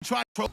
try to go.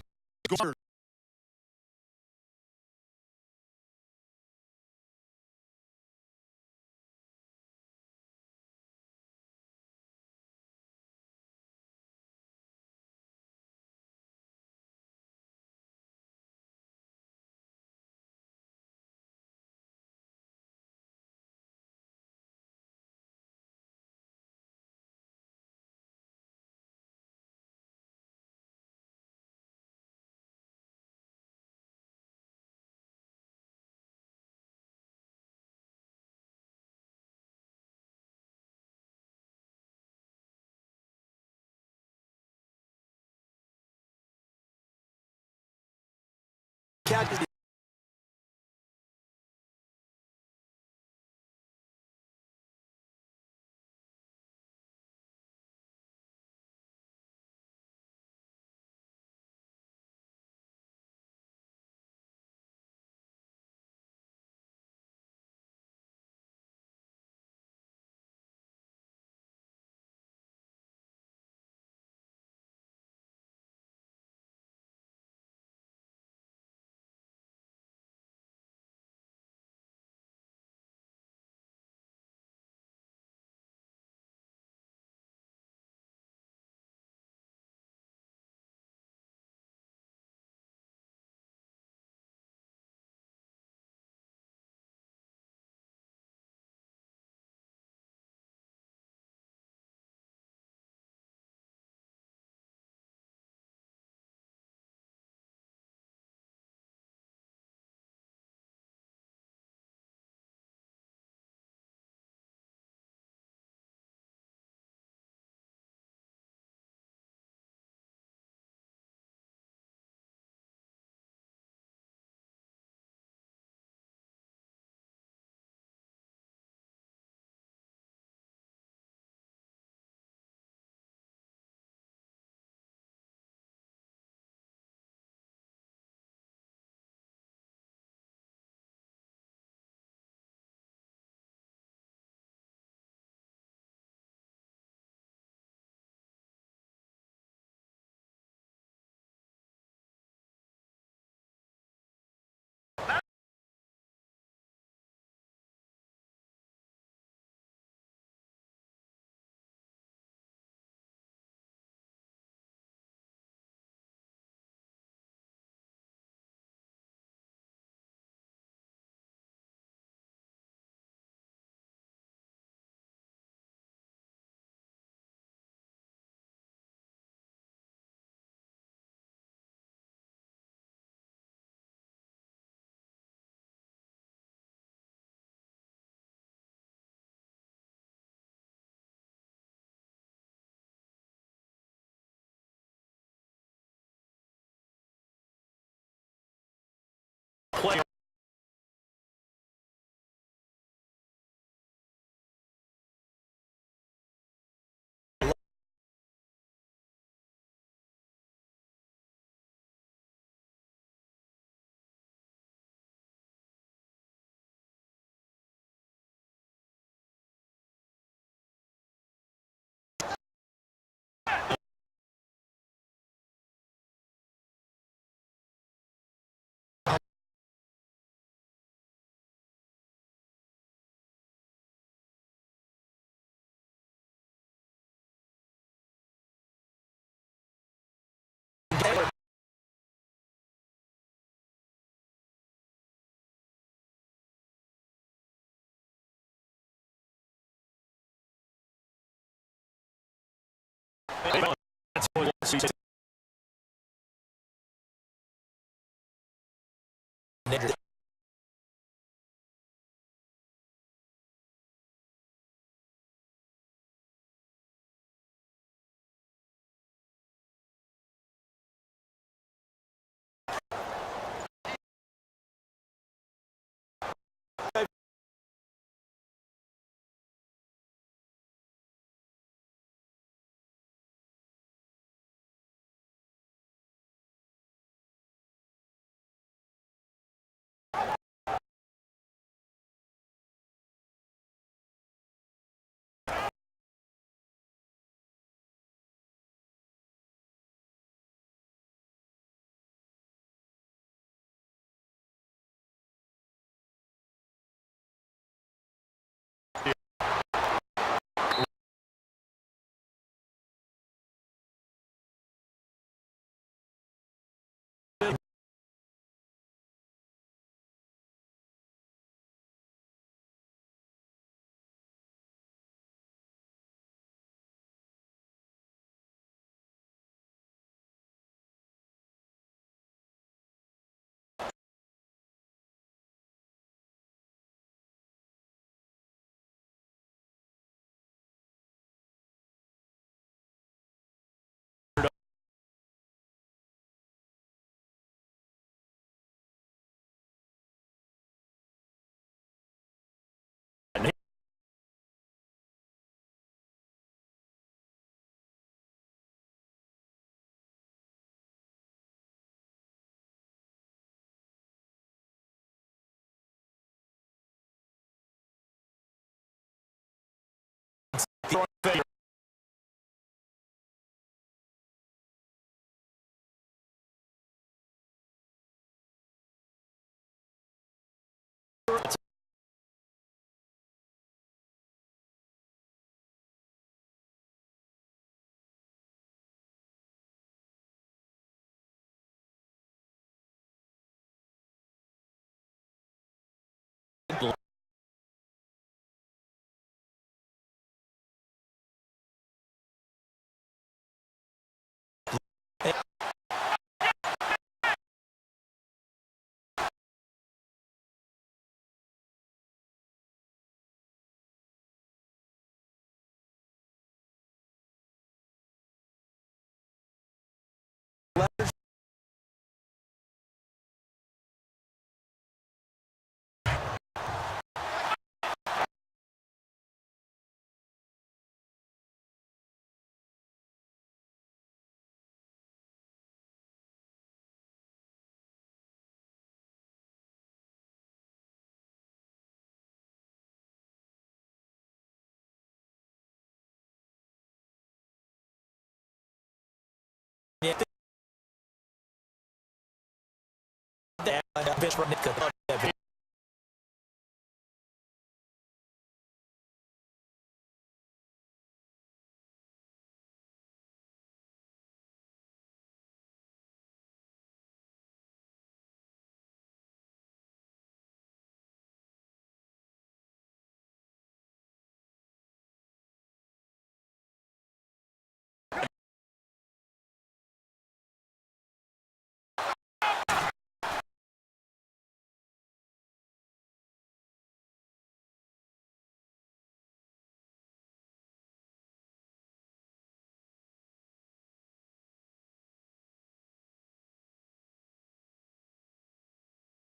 Play.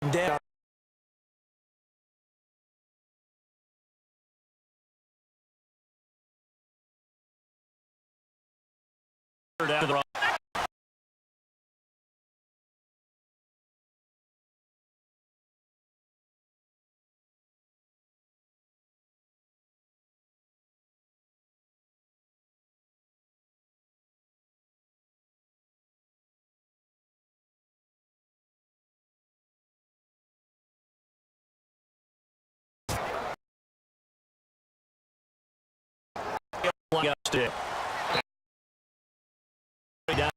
Down. Down to the one stick. Down.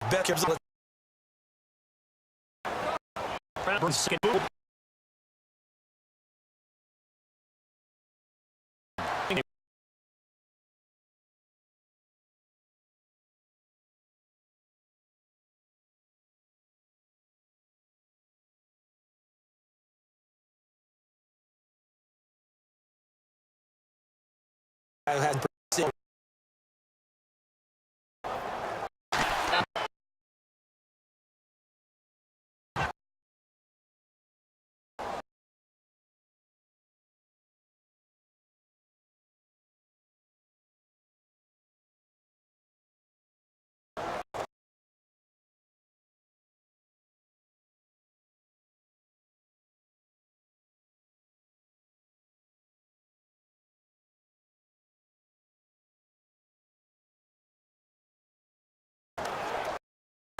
Beckham's had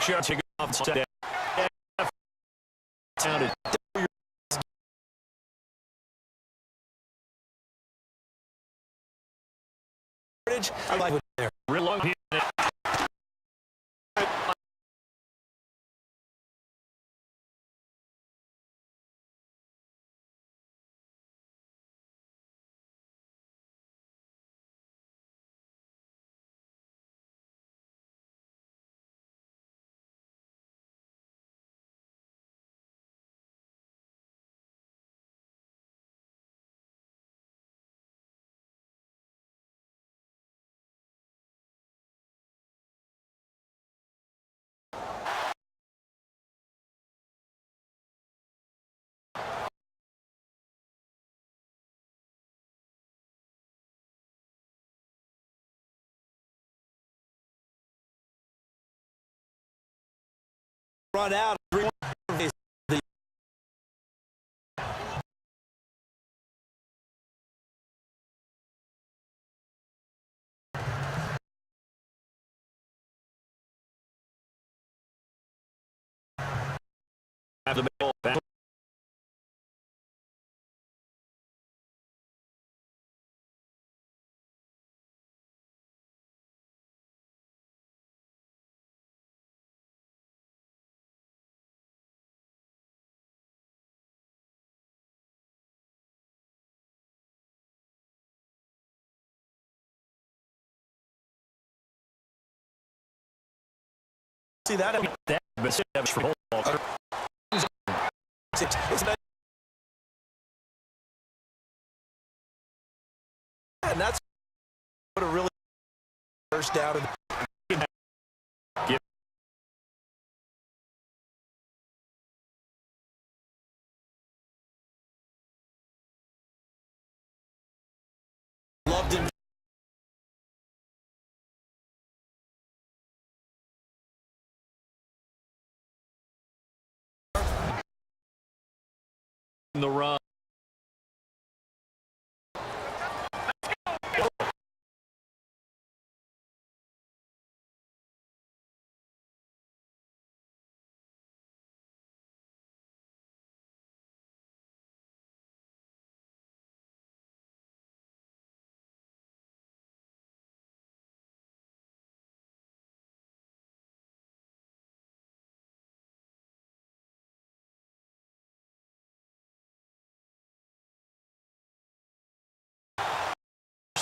shots you go off. Sounded. I like it there. Real long here. run out. The middle back. See that? And that's what a really first down. Loved him. The run.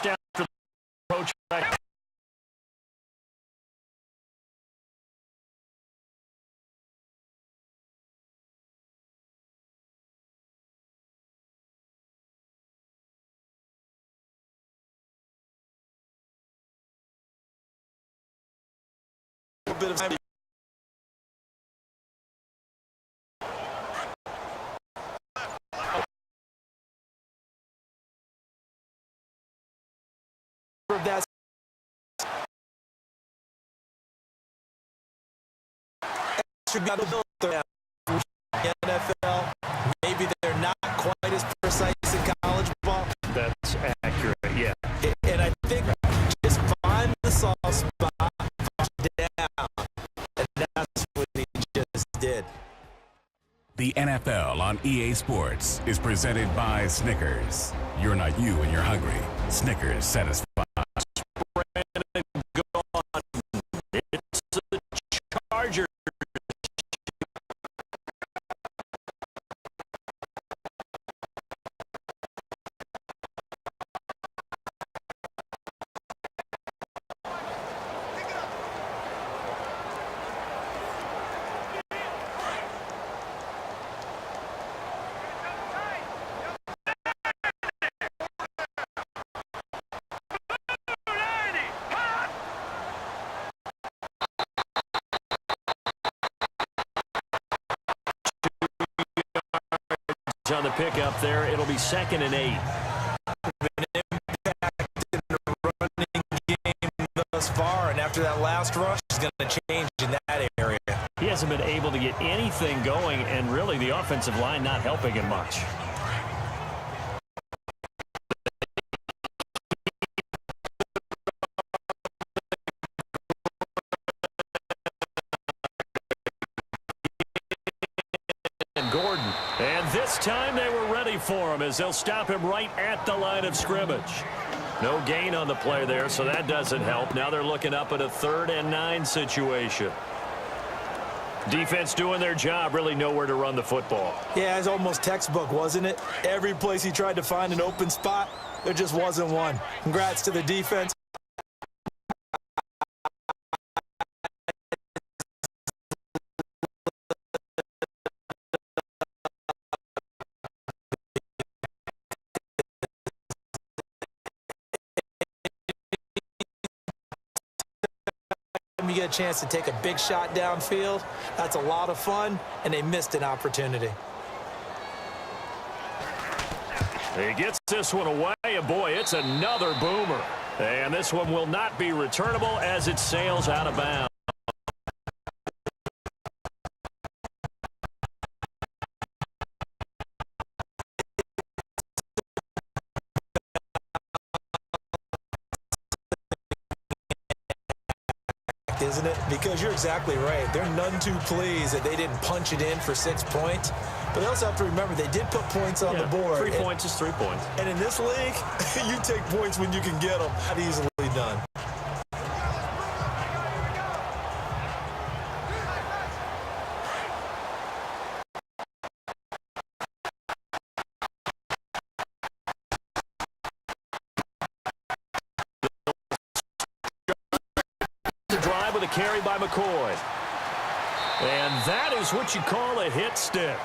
Down for the approach back. A bit of time. That's NFL. Maybe they're not quite as precise in college ball. That's accurate, yeah. And I think just find the soft spot down, and that's what he just did. The NFL on EA Sports is presented by Snickers. You're not you when you're hungry. Snickers satisfies. It's the Chargers. On the pickup there, it'll be 2nd and 8. An impact in the running game thus far, and after that last rush, is going to change in that area. He hasn't been able to get anything going, and really the offensive line not helping him much. Gordon. And this time they were ready for him as they'll stop him right at the line of scrimmage. No gain on the play there, so that doesn't help. Now they're looking up at a 3rd and 9 situation. Defense doing their job, really nowhere to run the football. Yeah, it's almost textbook, wasn't it? Every place he tried to find an open spot, there just wasn't one. Congrats to the defense. You get a chance to take a big shot downfield. That's a lot of fun, and they missed an opportunity. He gets this one away, and boy, it's another boomer. And this one will not be returnable as it sails out of bounds. act, isn't it? Because you're exactly right. They're none too pleased that they didn't punch it in for 6 points. But they also have to remember they did put points on the board. 3 points is 3 points. And in this league, you take points when you can get them. Not easily done. The drive with a carry by McCoy. And that is what you call a hit stick.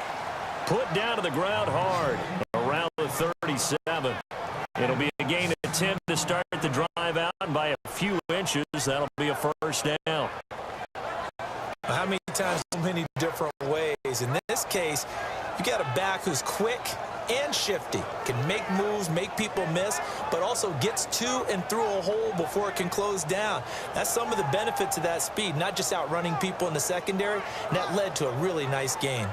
Put down to the ground hard around the 37. It'll be a gain of 10 to start the drive out, and by a few inches, that'll be a first down. How many times, so many different ways. In this case, you got a back who's quick and shifty, can make moves, make people miss, but also gets to and through a hole before it can close down. That's some of the benefits of that speed, not just outrunning people in the secondary, and that led to a really nice gain.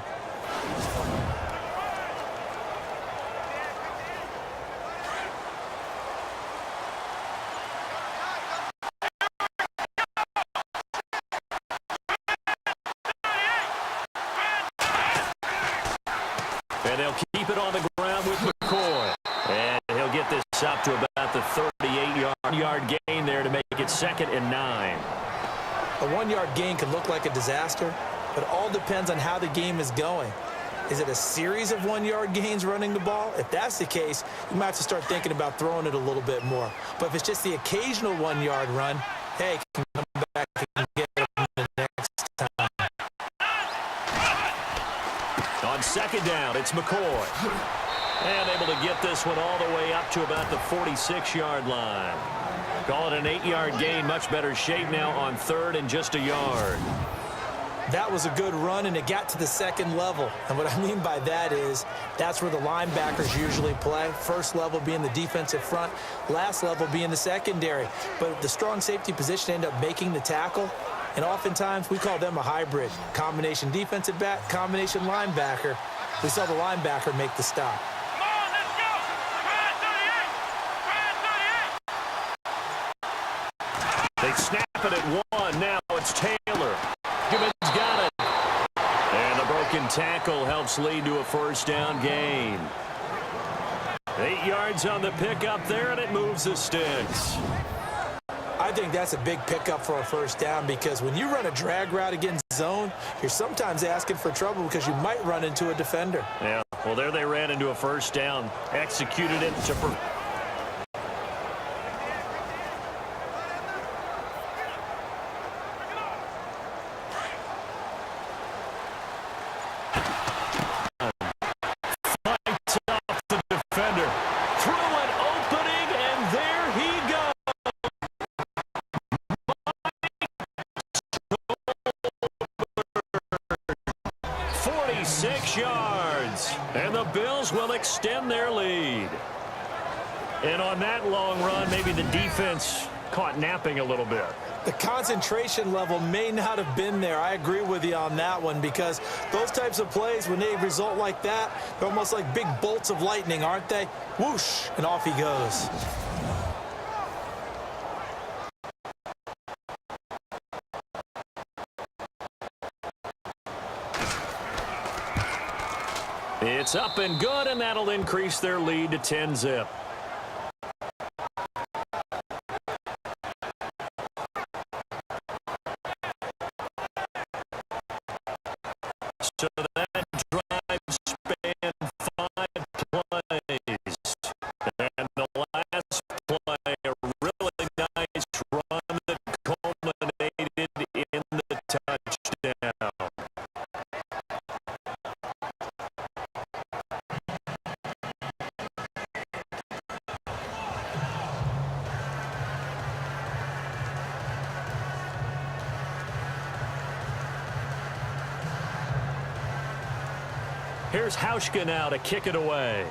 And they'll keep it on the ground with McCoy. And he'll get this up to about the 38-yard gain there to make it 2nd and 9. A 1-yard gain can look like a disaster, but it all depends on how the game is going. Is it a series of 1-yard gains running the ball? If that's the case, you might have to start thinking about throwing it a little bit more. But if it's just the occasional 1-yard run, hey, can come back and get it the next time. On 2nd down, it's McCoy. And able to get this one all the way up to about the 46-yard line. Call it an 8-yard gain, much better shape now on 3rd and just a yard. That was a good run, and it got to the 2nd level. And what I mean by that is that's where the linebackers usually play. First level being the defensive front, last level being the secondary. But the strong safety position ended up making the tackle, and oftentimes we call them a hybrid. Combination defensive back, combination linebacker. We saw the linebacker make the stop. They snap it at 1. Now it's Taylor. Gibbons got it. And the broken tackle helps lead to a first down gain. 8 yards on the pickup there, and it moves the sticks. I think that's a big pickup for a first down, because when you run a drag route against zone, you're sometimes asking for trouble because you might run into a defender. Yeah, well, there they ran into a first down. Executed it to... yards, and the Bills will extend their lead. And on that long run, maybe the defense caught napping a little bit. The concentration level may not have been there. I agree with you on that one, because those types of plays, when they result like that, they're almost like big bolts of lightning, aren't they? Whoosh, and off he goes. It's up and good, and that'll increase their lead to 10-zip. So that drive spanned 5 plays. And the last play, a really nice run that culminated in the touchdown. Here's Hauschka now to kick it away.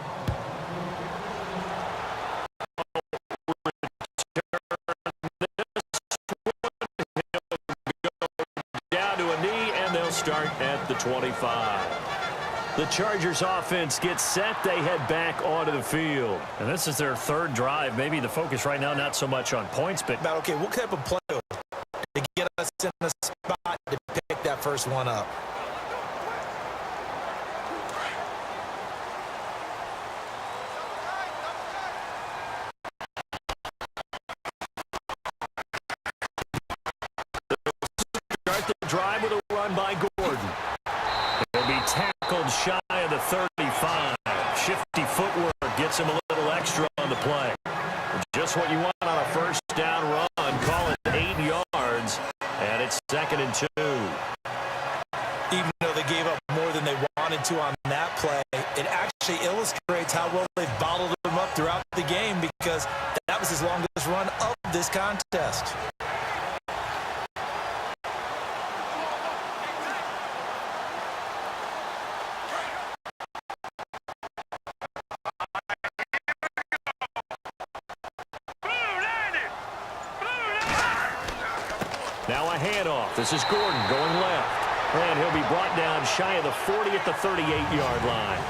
Down to a knee, and they'll start at the 25. The Chargers offense gets set. They head back onto the field. And this is their 3rd drive. Maybe the focus right now not so much on points, but... Okay, what type of play to get us us in a spot to pick that first one up. Start the drive with a run by Gordon. He'll be tackled shy of the 35. Shifty footwork gets him a little extra on the play. Just what you want on a first down run. Call it 8 yards, and it's 2nd and 2. Even though they gave up more than they wanted to on that play, it actually illustrates how well they've bottled them up throughout the game, because that was his longest run of this contest. Now a handoff. This is Gordon going left. And he'll be brought down shy of the 40 at the 38-yard line.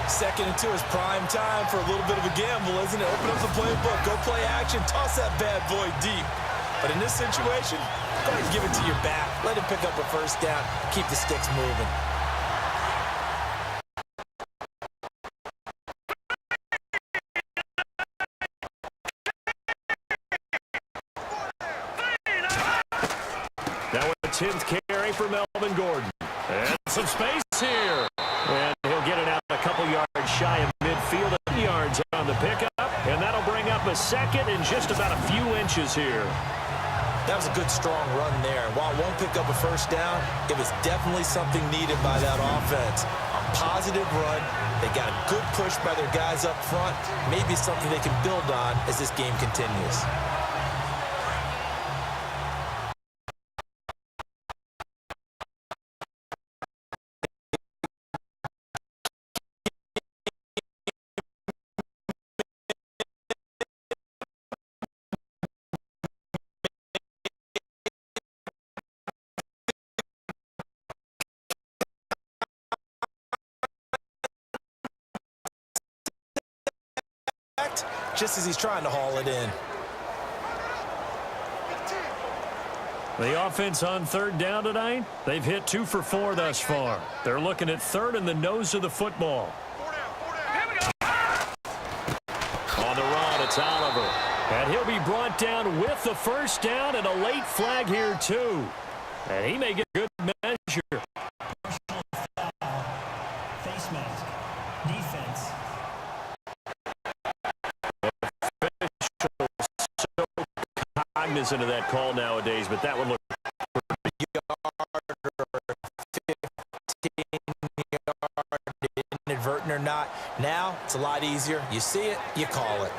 Second and 2 is prime time for a little bit of a gamble, isn't it? Open up the playbook, go play action, toss that bad boy deep. But in this situation, go ahead and give it to your back. Let him pick up a first down, keep the sticks moving. Now a 10th carry for Melvin Gordon. And some space here. And he'll get it out a couple yards shy of midfield. 8 yards on the pickup. And that'll bring up a second and just about a few inches here. That was a good, strong run there. While it won't pick up a first down, it was definitely something needed by that offense. A positive run. They got a good push by their guys up front. Maybe something they can build on as this game continues. Just as he's trying to haul it in. The offense on 3rd down tonight, they've hit 2 for 4 thus far. They're looking at 3rd and the nose of the football. On the run, it's Oliver. And he'll be brought down with the first down and a late flag here too. And he may get good measure. Face mask. Defense. Cognizant of that call nowadays, but that one looked inadvertent or not. Now it's a lot easier. You see it, you call it.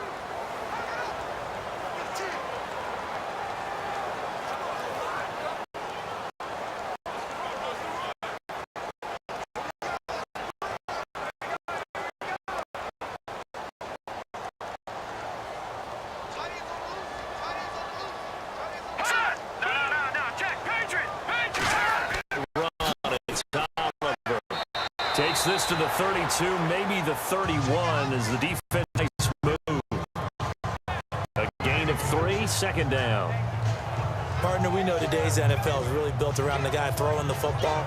takes this to the 32, maybe the 31 as the defense move. A gain of 3, 2nd down. Partner, we know today's NFL is really built around the guy throwing the football.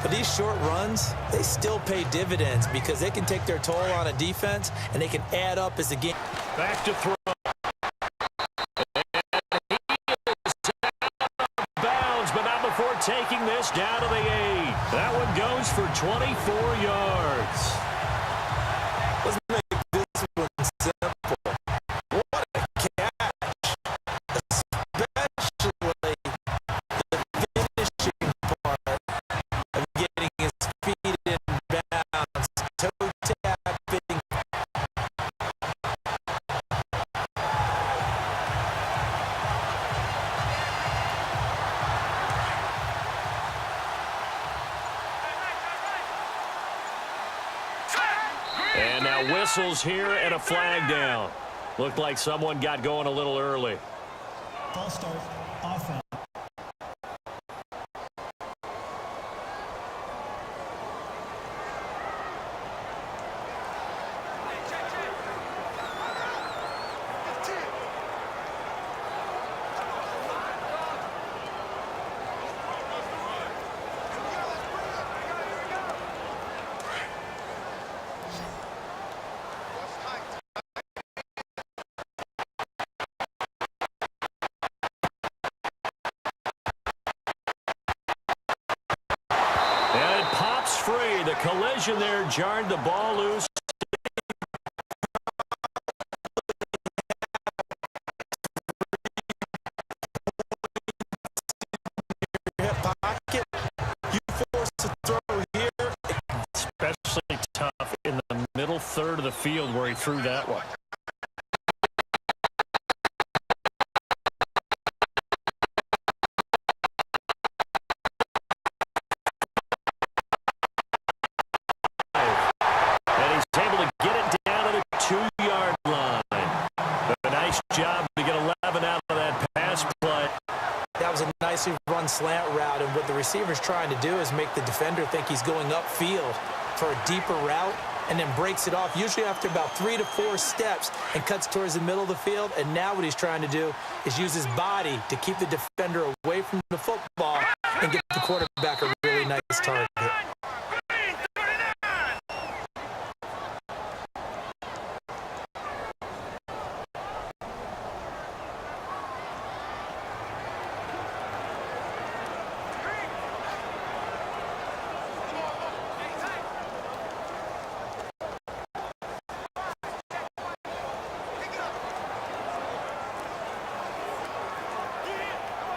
But these short runs, they still pay dividends because they can take their toll on a defense and they can add up as the game. Back to throw. Bounds, but not before taking this down to the 8. That one goes for 24 yards. Let's make this one simple. What a catch. Especially the finishing part of getting his feet in bounds, toe tapping. And now whistles here and a flag down. Looked like someone got going a little early. False start, offense. The collision there jarred the ball loose. Pocket, you force a throw here. Especially tough in the middle third of the field where he threw that one. And he's able to get it down to the 2-yard line. A nice job to get 11 out of that pass play. That was a nicely run slant route, and what the receiver's trying to do is make the defender think he's going upfield for a deeper route, and then breaks it off, usually after about 3 to 4 steps, and cuts towards the middle of the field. And now what he's trying to do is use his body to keep the defender away from the football and get the quarterback a really nice target.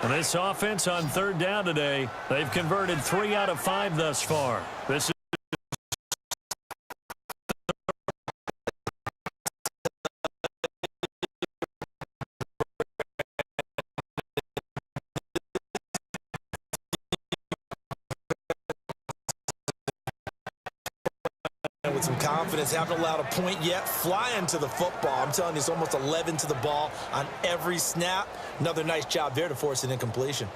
And this offense on 3rd down today, they've converted 3 out of 5 thus far. This is with some confidence, haven't allowed a point yet, flying to the football. I'm telling you, it's almost 11 to the ball on every snap. Another nice job there to force an incompletion.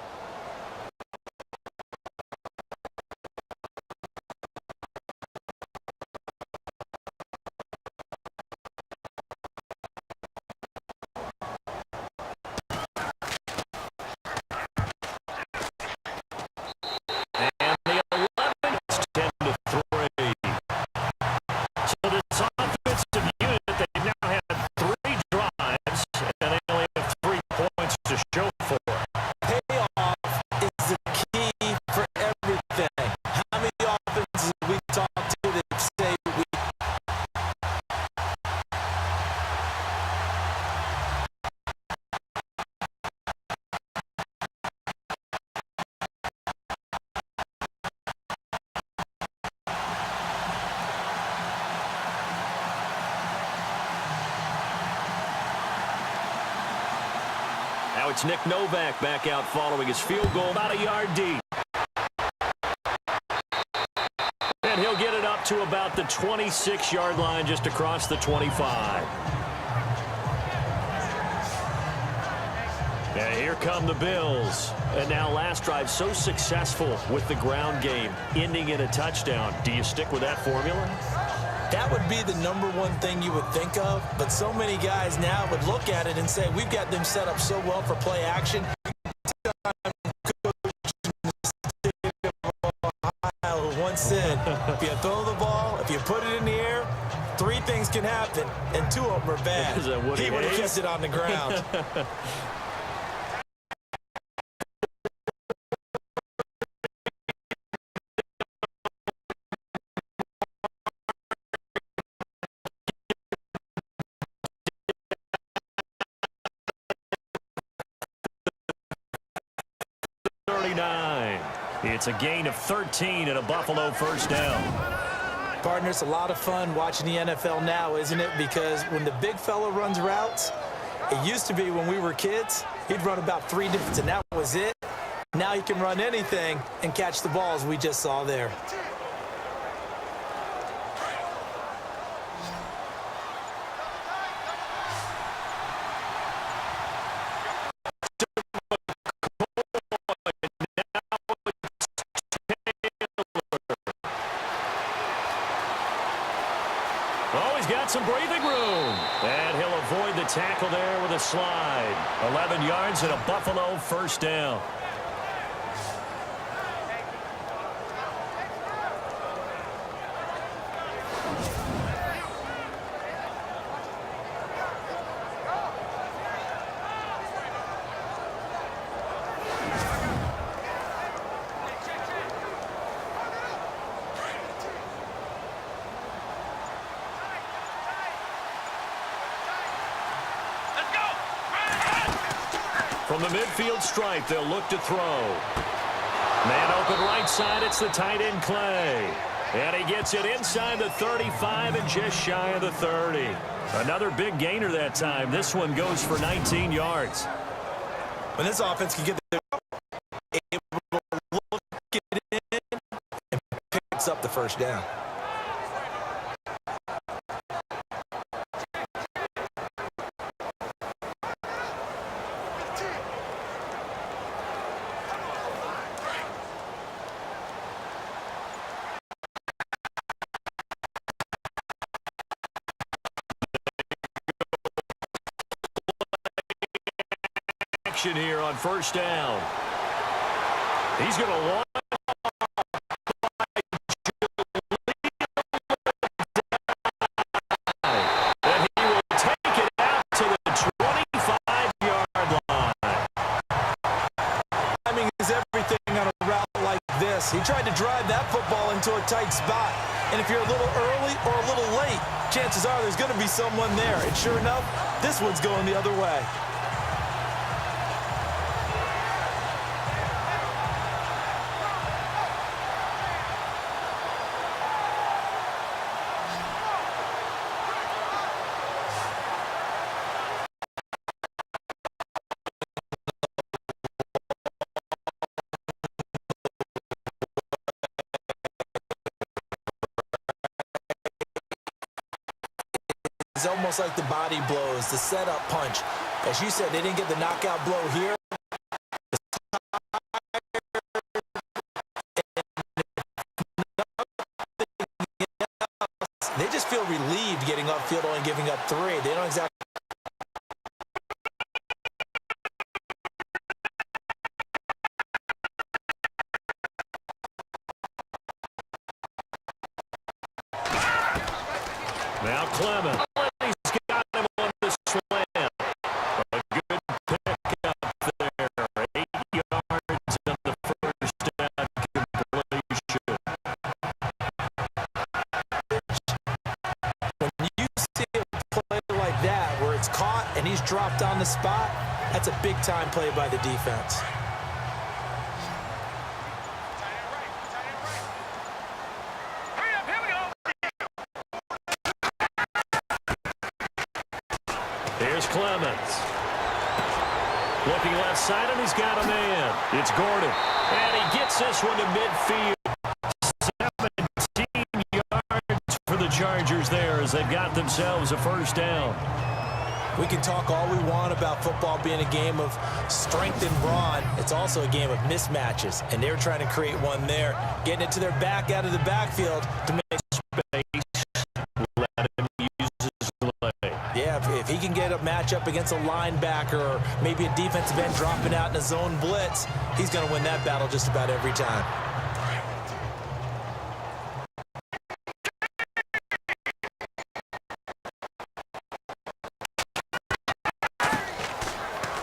Now it's Nick Novak back out following his field goal, about a yard deep. And he'll get it up to about the 26-yard line, just across the 25. And here come the Bills. And now last drive so successful with the ground game, ending in a touchdown. Do you stick with that formula? That would be the #1 thing you would think of, but so many guys now would look at it and say, we've got them set up so well for play action. Who once said, if you throw the ball, if you put it in the air, 3 things can happen, and 2 of them are bad. He would have kept it on the ground. It's a gain of 13 and a Buffalo first down. Partner, it's a lot of fun watching the NFL now, isn't it? Because when the big fella runs routes, it used to be when we were kids, he'd run about 3 different, and that was it. Now he can run anything and catch the balls we just saw there. Some breathing room, and he'll avoid the tackle there with a slide. 11 yards and a Buffalo first down. From the midfield stripe, they'll look to throw. Man open right side, it's the tight end Clay. And he gets it inside the 35 and just shy of the 30. Another big gainer that time. This one goes for 19 yards. When this offense can get there, able to look it in, and picks up the first down. Here on first down. He's going to launch. And he will take it out to the 25-yard line. Timing is everything on a route like this. He tried to drive that football into a tight spot. And if you're a little early or a little late, chances are there's going to be someone there. And sure enough, this one's going the other way. It's almost like the body blows, the setup punch. As you said, they didn't get the knockout blow here. They just feel relieved getting upfield only giving up 3. They don't exactly. Now Clement. He's got him on the slam. A good pickup there. 8 yards on the first down completion. When you see a play like that where it's caught and he's dropped on the spot, that's a big-time play by the defense. Here's Clemens. Looking left side, and he's got a man. It's Gordon. And he gets this one to midfield. 17 yards for the Chargers there as they've got themselves a first down. We can talk all we want about football being a game of strength and brawn. It's also a game of mismatches, and they're trying to create one there, getting it to their back out of the backfield to make space. Let him use his leg. Yeah, if he can get a matchup against a linebacker or maybe a defensive end dropping out in a zone blitz, he's going to win that battle just about every time.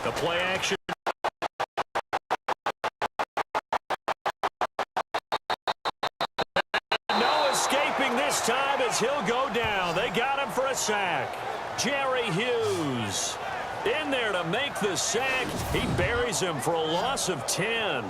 The play action. No escaping this time as he'll go down. They got him for a sack. Jerry Hughes in there to make the sack. He buries him for a loss of 10.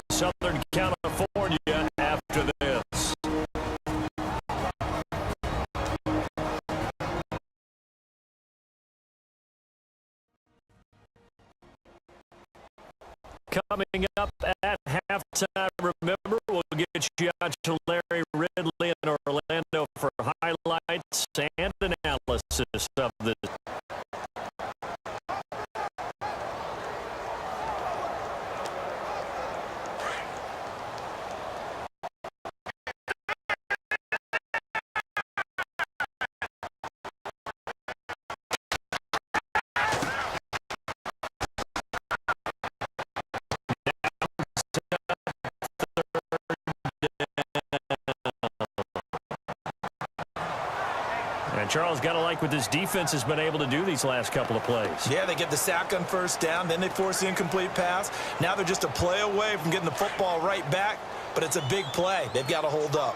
Southern California after this. Coming up at halftime, remember, we'll get you out to Larry Ridley in Orlando for highlights and analysis of this. Charles, got to like what this defense has been able to do these last couple of plays. Yeah, they get the sack on first down, then they force the incomplete pass. Now they're just a play away from getting the football right back, but it's a big play. They've got to hold up.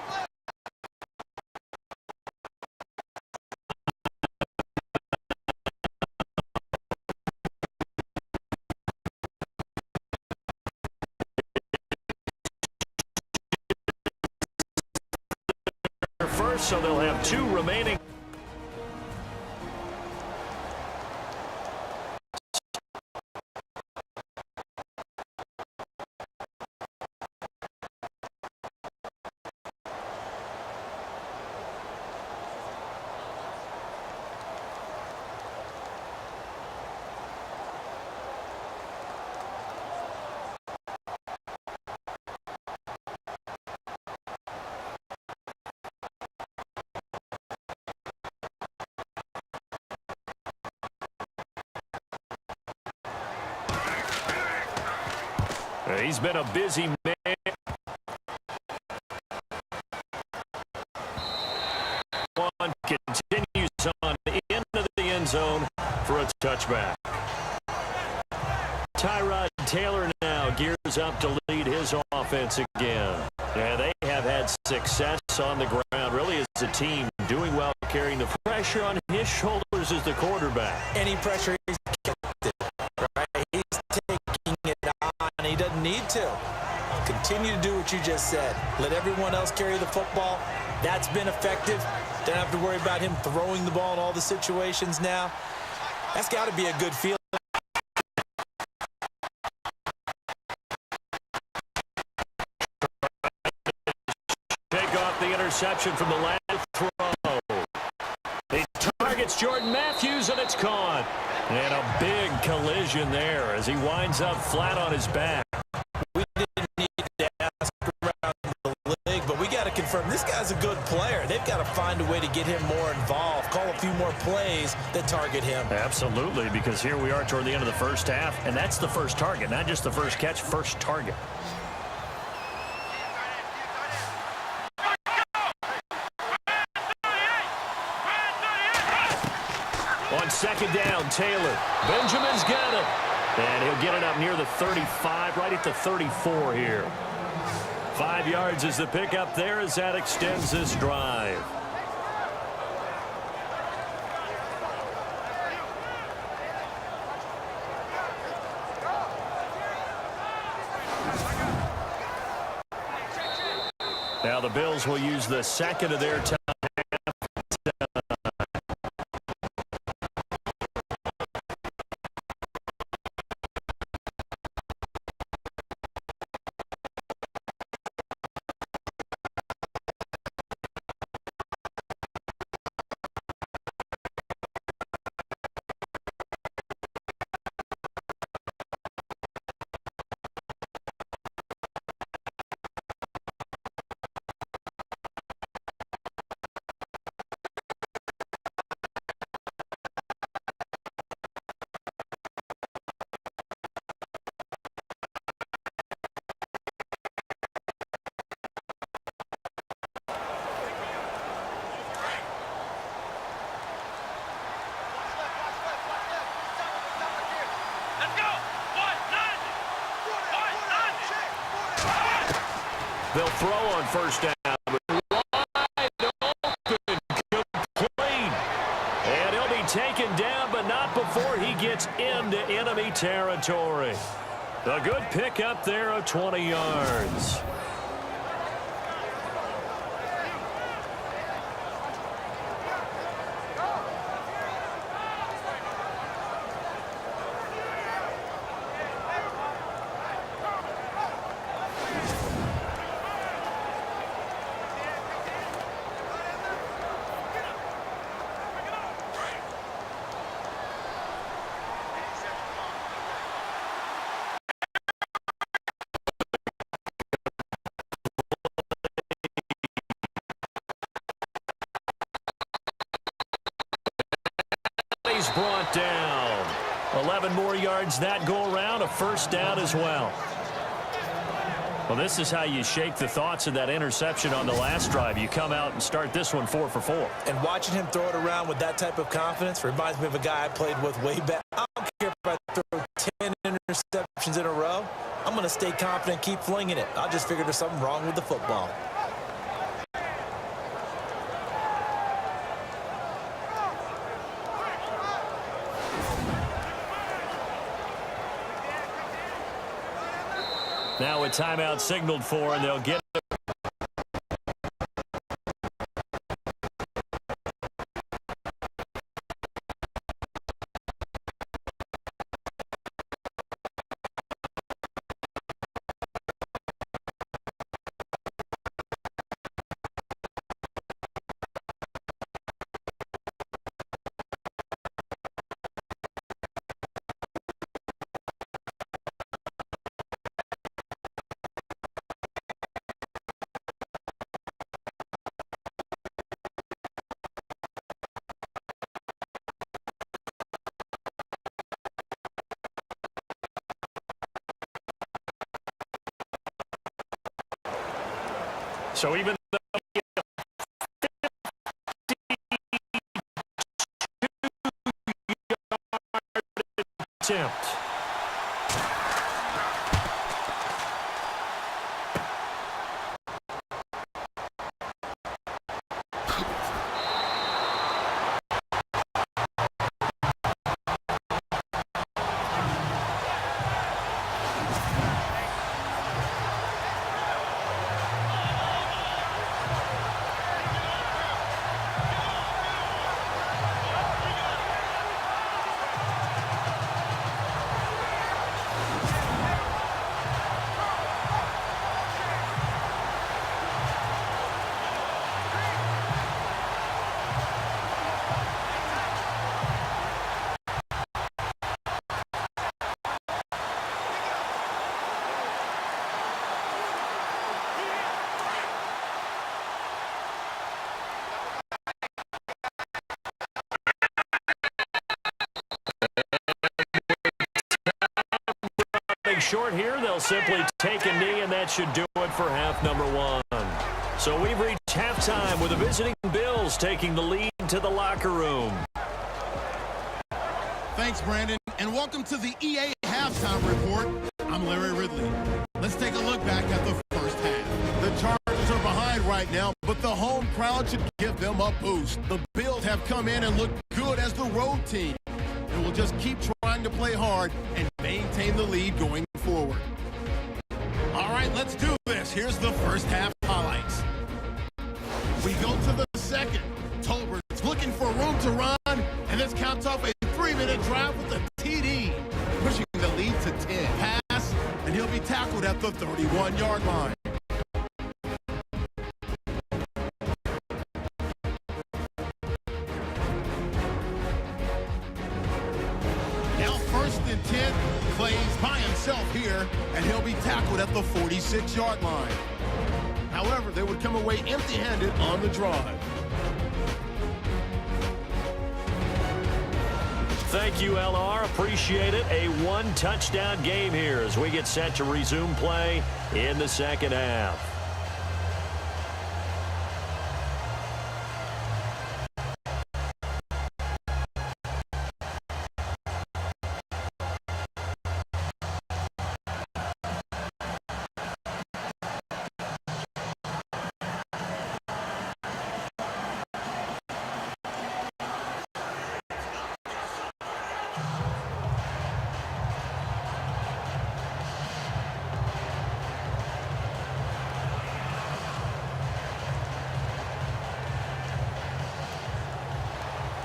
First, so they'll have 2 remaining. He's been a busy man. One continues on into the end zone for a touchback. Tyrod Taylor now gears up to lead his offense again. And they have had success on the ground, really as a team, doing well carrying the pressure on his shoulders as the quarterback. Any pressure he's kept it, right? He's taking it on. He doesn't need to. Continue to do what you just said. Let everyone else carry the football. That's been effective. Don't have to worry about him throwing the ball in all the situations now. That's got to be a good feeling. Take off the interception from the last throw. He targets Jordan Matthews, and it's caught. And a big collision there as he winds up flat on his back. We didn't need to ask around the league, but we got to confirm this guy's a good player. They've got to find a way to get him more involved, call a few more plays that target him. Absolutely, because here we are toward the end of the first half, and that's the first target, not just the first catch, first target. On second down, Taylor. Benjamin's got it. And he'll get it up near the 35, right at the 34 here. 5 yards is the pickup there as that extends this drive. Now the Bills will use the second of their time. They'll throw on first down. Wide open, complete. And he'll be taken down, but not before he gets into enemy territory. A good pickup there of 20 yards. He's brought down. 11 more yards that go around, a first down as well. Well, this is how you shake the thoughts of that interception on the last drive. You come out and start this one 4 for 4. And watching him throw it around with that type of confidence reminds me of a guy I played with way back. I don't care if I throw 10 interceptions in a row. I'm going to stay confident, keep flinging it. I just figured there's something wrong with the football. Now a timeout signaled for, and they'll get it. So even though attempt. Short here, they'll simply take a knee, and that should do it for half number one. So we've reached halftime with the visiting Bills taking the lead to the locker room. Thanks, Brandon, and welcome to the EA Halftime Report. I'm Larry Ridley. Let's take a look back at the first half. The Chargers are behind right now, but the home crowd should give them a boost. The Bills have come in and looked good as the road team, and will just keep trying to play hard and maintain the lead going forward. All right, let's do this. Here's the first half highlights. We go to the second. Tolbert's looking for room to run, and this caps off a 3-minute drive with a TD, pushing the lead to 10. Pass, and he'll be tackled at the 31-yard line. Now first and 10, Clay's by himself here, and he'll be tackled at the 46-yard line. However, they would come away empty-handed on the drive. Thank you, LR. Appreciate it. A one-touchdown game here as we get set to resume play in the second half.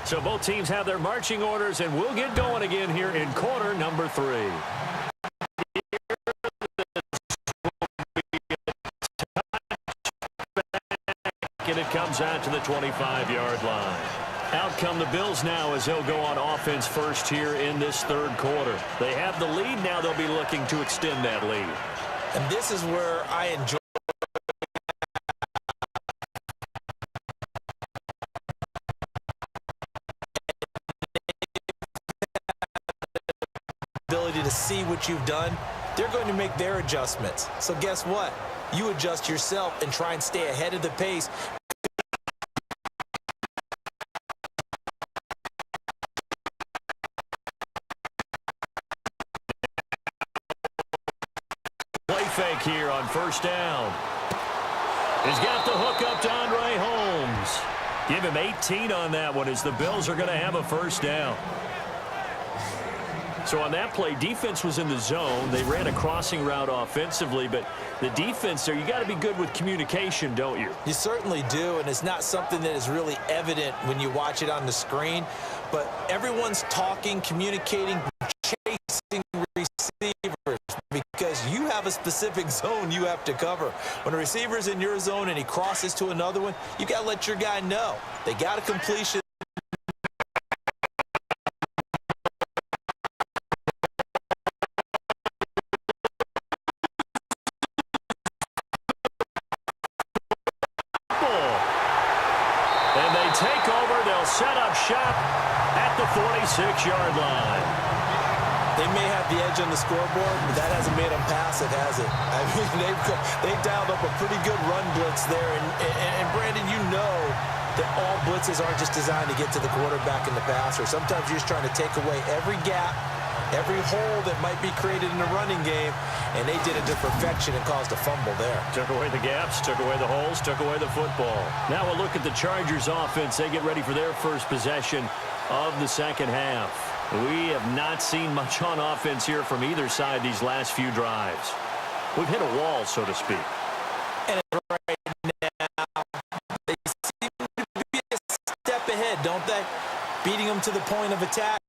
So both teams have their marching orders, and we'll get going again here in quarter number 3. And it comes out to the 25-yard line. Out come the Bills now as they'll go on offense first here in this third quarter. They have the lead now. They'll be looking to extend that lead. And this is where I enjoy ability to see what you've done they're going to make their adjustments. So guess what? You adjust yourself and try and stay ahead of the pace. Play fake here on first down. He's got the hook up to Andre Holmes. Give him 18 on that one as the Bills are going to have a first down. So on that play, defense was in the zone. They ran a crossing route offensively, but the defense there, you got to be good with communication, don't you? You certainly do, and it's not something that is really evident when you watch it on the screen. But everyone's talking, communicating, chasing receivers because you have a specific zone you have to cover. When a receiver's in your zone and he crosses to another one, you got to let your guy know. They got a completion. And they take over. They'll set up shop at the 46-yard line. They may have the edge on the scoreboard, but that hasn't made them pass it, has it? I mean, they've dialed up a pretty good run blitz there. And Brandon, you know that all blitzes aren't just designed to get to the quarterback and the passer. Sometimes you're just trying to take away every gap, every hole that might be created in the running game, and they did it to perfection and caused a fumble there. Took away the gaps, took away the holes, took away the football. Now we'll look at the Chargers offense. They get ready for their first possession of the second half. We have not seen much on offense here from either side these last few drives. We've hit a wall, so to speak. And right now, they seem to be a step ahead, don't they? Beating them to the point of attack.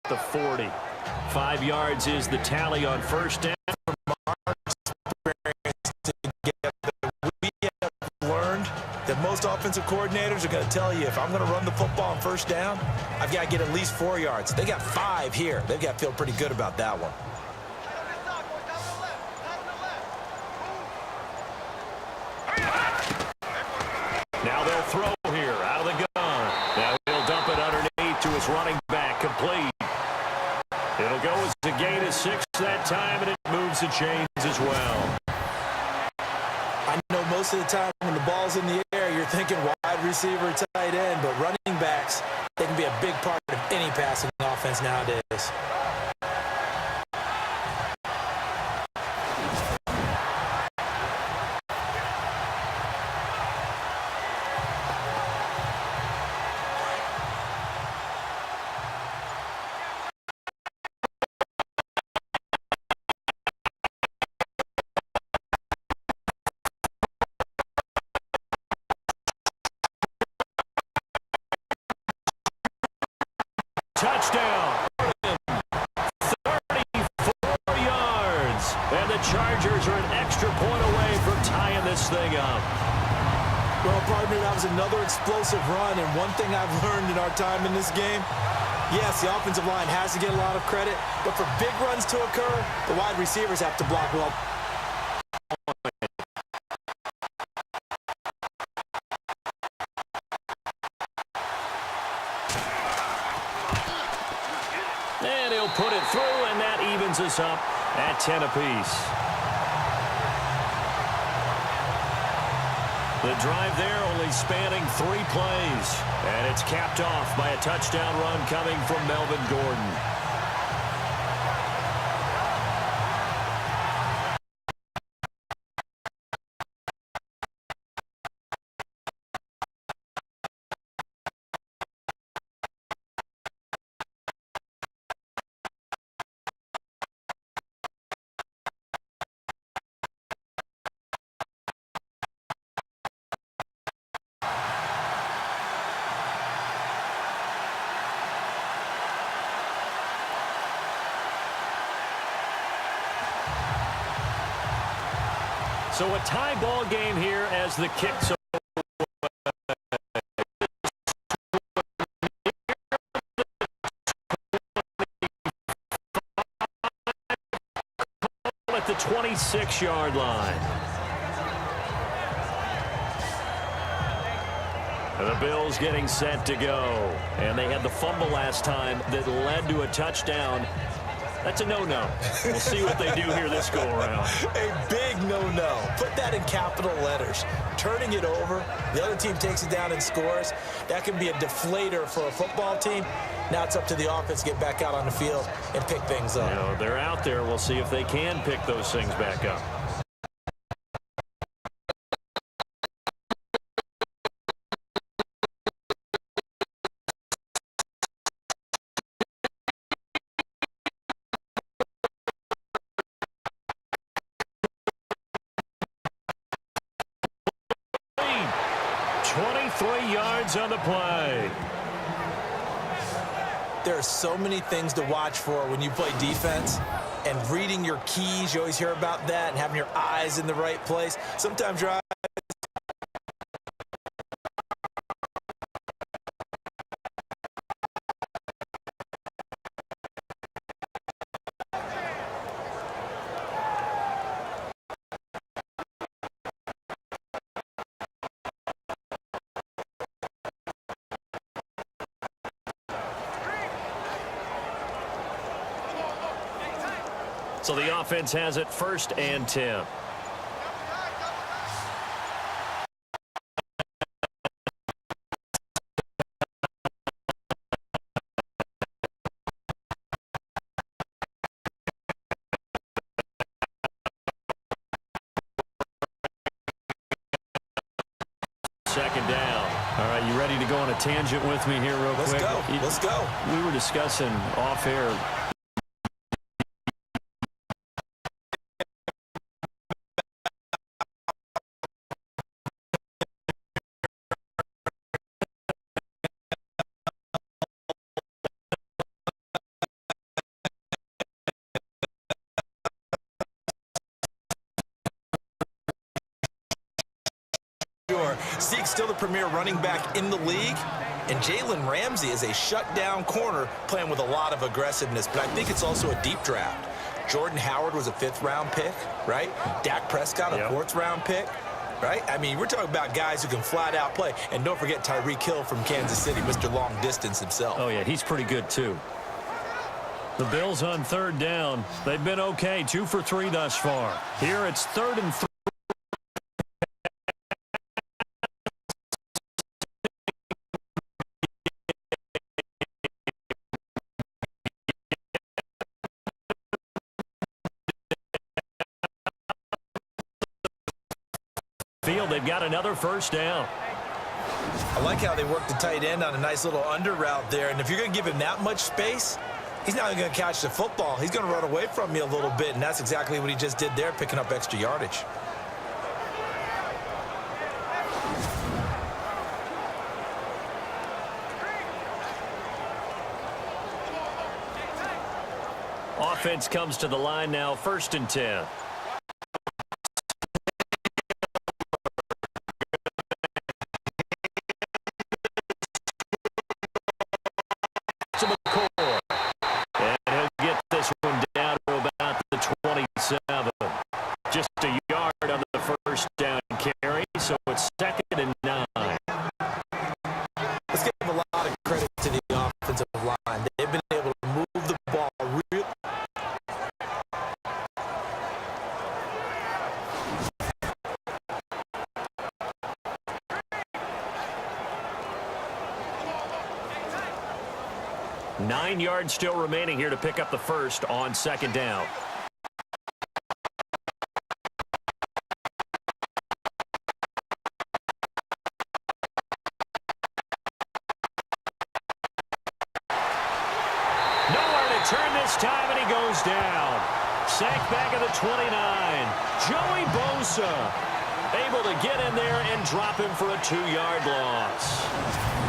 The 40. 5 yards is the tally on first down. We have learned that most offensive coordinators are going to tell you, if I'm going to run the football on first down, I've got to get at least 4 yards. They got 5 here. They've got to feel pretty good about that one. Now they'll throw here out of the gun. Now he'll dump it underneath to his running back, complete. It'll go as a gain of 6 that time, and it moves the chains as well. I know most of the time when the ball's in the air, you're thinking wide receiver, tight end, but running backs, they can be a big part of any passing offense nowadays. Touchdown. 34 yards. And the Chargers are an extra point away from tying this thing up. Well, partner, that was another explosive run, and one thing I've learned in our time in this game, yes, the offensive line has to get a lot of credit, but for big runs to occur, the wide receivers have to block well. And he'll put it through, and that evens us up at 10 apiece. The drive there only spanning 3 plays. And it's capped off by a touchdown run coming from Melvin Gordon. So a tie ball game here as the kicks at the 26-yard line. And the Bills getting set to go. And they had the fumble last time that led to a touchdown. That's a no-no. We'll see what they do here this go-around. A big no-no. Put that in capital letters. Turning it over, the other team takes it down and scores. That can be a deflator for a football team. Now it's up to the offense to get back out on the field and pick things up. You know, they're out there. We'll see if they can pick those things back up. On the play. There are so many things to watch for when you play defense, and reading your keys, you always hear about that, and having your eyes in the right place. Sometimes your eyes So the offense has it 1st and 10. Second down. All right, you ready to go on a tangent with me here real quick? Let's go. We were discussing off air. Zeke's still the premier running back in the league, and Jalen Ramsey is a shutdown corner playing with a lot of aggressiveness, but I think it's also a deep draft. Jordan Howard was a 5th-round pick, right? Dak Prescott, a 4th-round pick, right? I mean, we're talking about guys who can flat-out play. And don't forget Tyreek Hill from Kansas City, Mr. Long Distance himself. Oh, yeah, he's pretty good, too. The Bills on 3rd down. They've been okay, 2 for 3 thus far. Here it's 3rd and 3. They've got another 1st down. I like how they work the tight end on a nice little under route there. And if you're going to give him that much space, he's not going to catch the football. He's going to run away from me a little bit, and that's exactly what he just did there, picking up extra yardage. Offense comes to the line now, 1st and 10. Just a yard on the 1st down carry, so it's 2nd and 9. Let's give a lot of credit to the offensive line. They've been able to move the ball real. Nine yards still remaining here to pick up the 1st on 2nd down. Turn this time, and he goes down. Sacked back at the 29. Joey Bosa able to get in there and drop him for a 2-yard loss.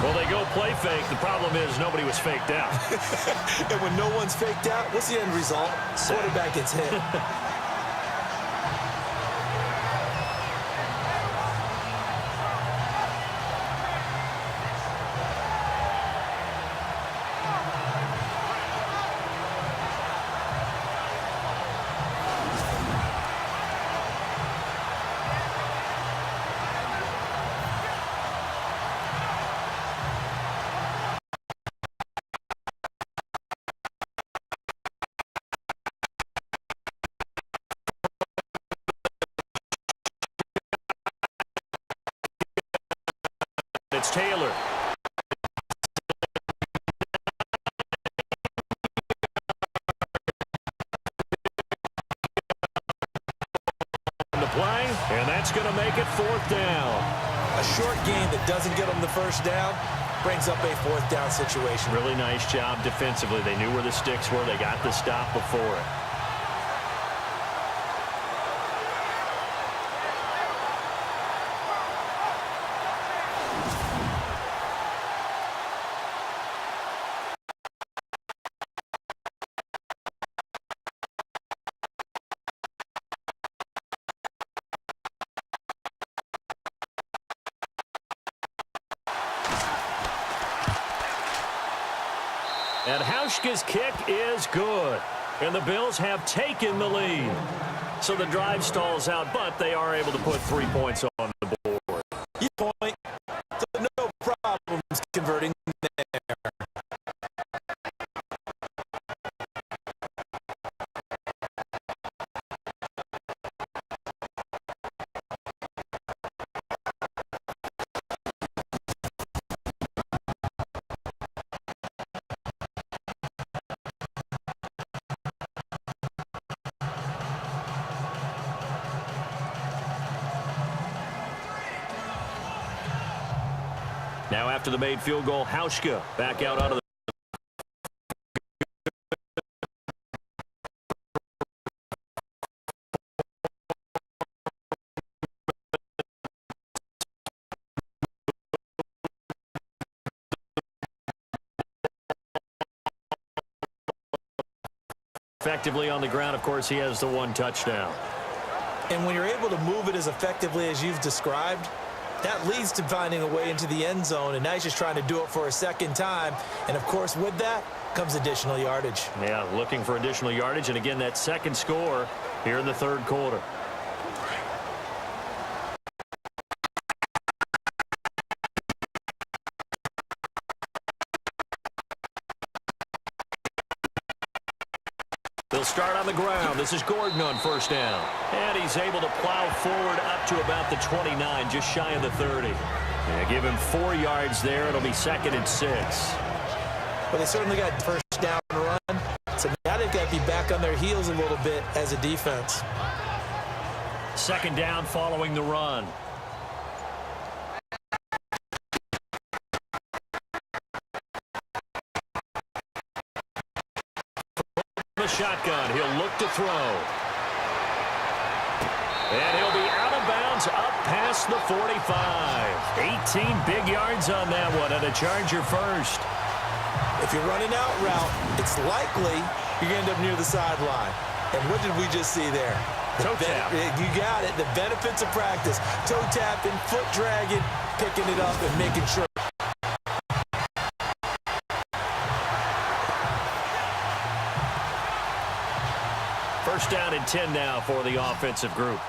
Well, they go play fake. The problem is nobody was faked out. And when no one's faked out, what's the end result? Quarterback gets hit. it's Taylor. The play, and that's going to make it 4th down. A short game that doesn't get them the first down brings up a 4th down situation. Really nice job defensively. They knew where the sticks were. They got the stop before it. And Hauschka's kick is good. And the Bills have taken the lead. So the drive stalls out, but they are able to put 3 points on the board. Your point. So no problems converting there. Now after the made field goal, Hauschka back out onto the effectively on the ground. Of course, he has the 1 touchdown. And when you're able to move it as effectively as you've described, that leads to finding a way into the end zone, and now he's just trying to do it for a second time. And, of course, with that comes additional yardage. Yeah, looking for additional yardage, and again, that second score here in the 3rd quarter. They'll start on the ground. This is Gordon on 1st down. And he's able to plow forward up to about the 29, just shy of the 30. Yeah, give him 4 yards there. It'll be 2nd and 6. Well, they certainly got first down run. So now they've got to be back on their heels a little bit as a defense. 2nd down following the run. The shotgun. He'll look to throw. And he'll be out of bounds up past the 45. 18 big yards on that one, and a Charger first. If you're running out route, it's likely you're going to end up near the sideline. And what did we just see there? Toe tap. You got it. The benefits of practice. Toe tapping, foot dragging, picking it up and making sure. First down and 10 now for the offensive group.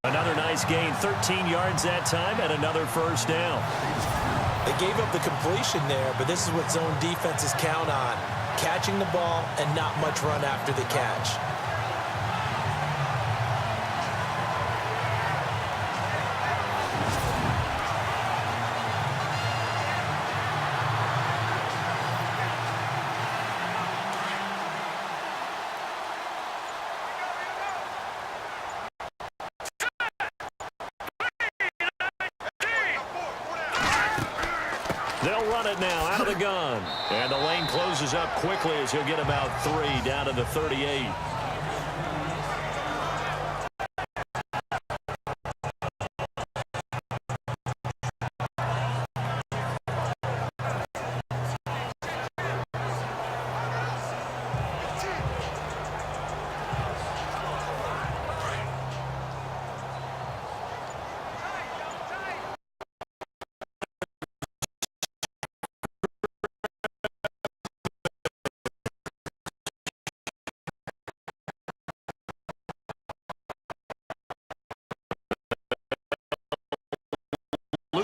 Another nice gain, 13 yards that time, and another first down. They gave up the completion there, but this is what zone defenses count on. Catching the ball and not much run after the catch. They'll run it now out of the gun. And the lane closes up quickly as he'll get about 3 down to the 38.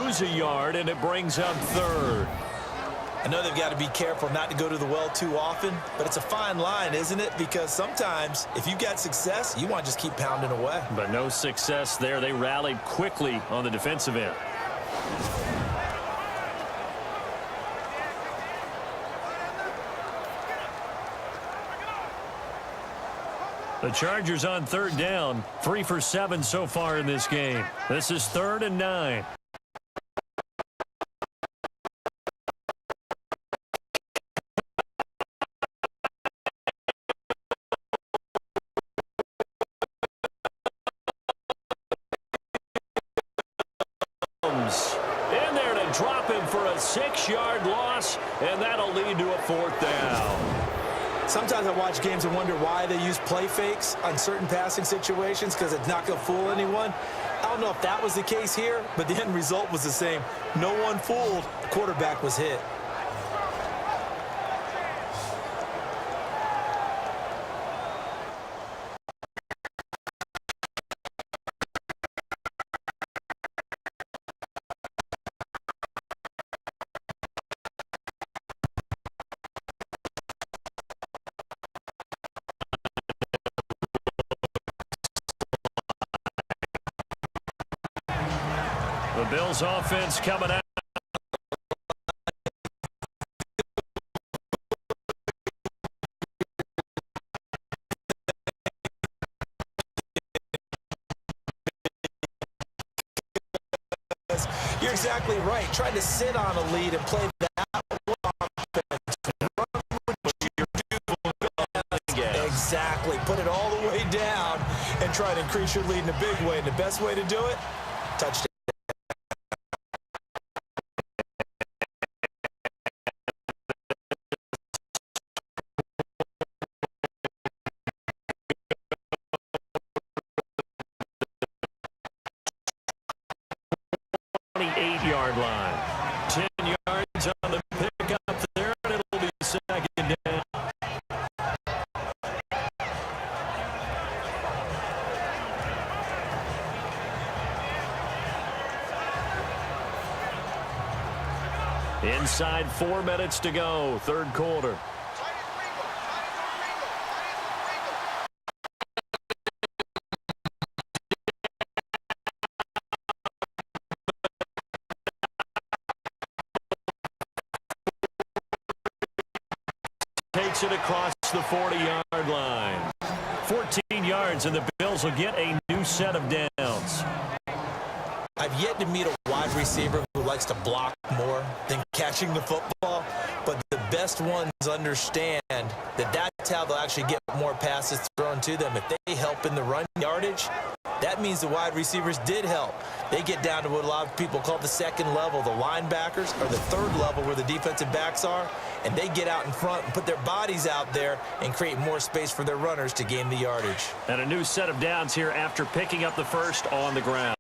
lose a yard, and it brings up third. I know they've got to be careful not to go to the well too often, but it's a fine line, isn't it? Because sometimes if you've got success, you want to just keep pounding away. But no success there. They rallied quickly on the defensive end. The Chargers on third down, 3 for 7 so far in this game. This is 3rd and 9. In there to drop him for a 6-yard loss, and that'll lead to a 4th down. Sometimes I watch games and wonder why they use play fakes on certain passing situations, because it's not going to fool anyone. I don't know if that was the case here, but the end result was the same. No one fooled. The quarterback was hit. The Bills offense coming out. You're exactly right. Trying to sit on a lead and play that exactly. Put it all the way down and try to increase your lead in a big way. And the best way to do it, touchdown. 28-yard line. 10 yards on the pickup there, and it'll be 2nd down. Inside 4 minutes to go, 3rd quarter. Takes it across the 40-yard line. 14 yards, and the Bills will get a new set of downs. I've yet to meet a wide receiver who likes to block more than catching the football, but the best ones understand that that's how they'll actually get more passes thrown to them. If they help in the run yardage, that means the wide receivers did help. They get down to what a lot of people call the 2nd level, the linebackers, or the 3rd level where the defensive backs are, and they get out in front and put their bodies out there and create more space for their runners to gain the yardage. And a new set of downs here after picking up the first on the ground.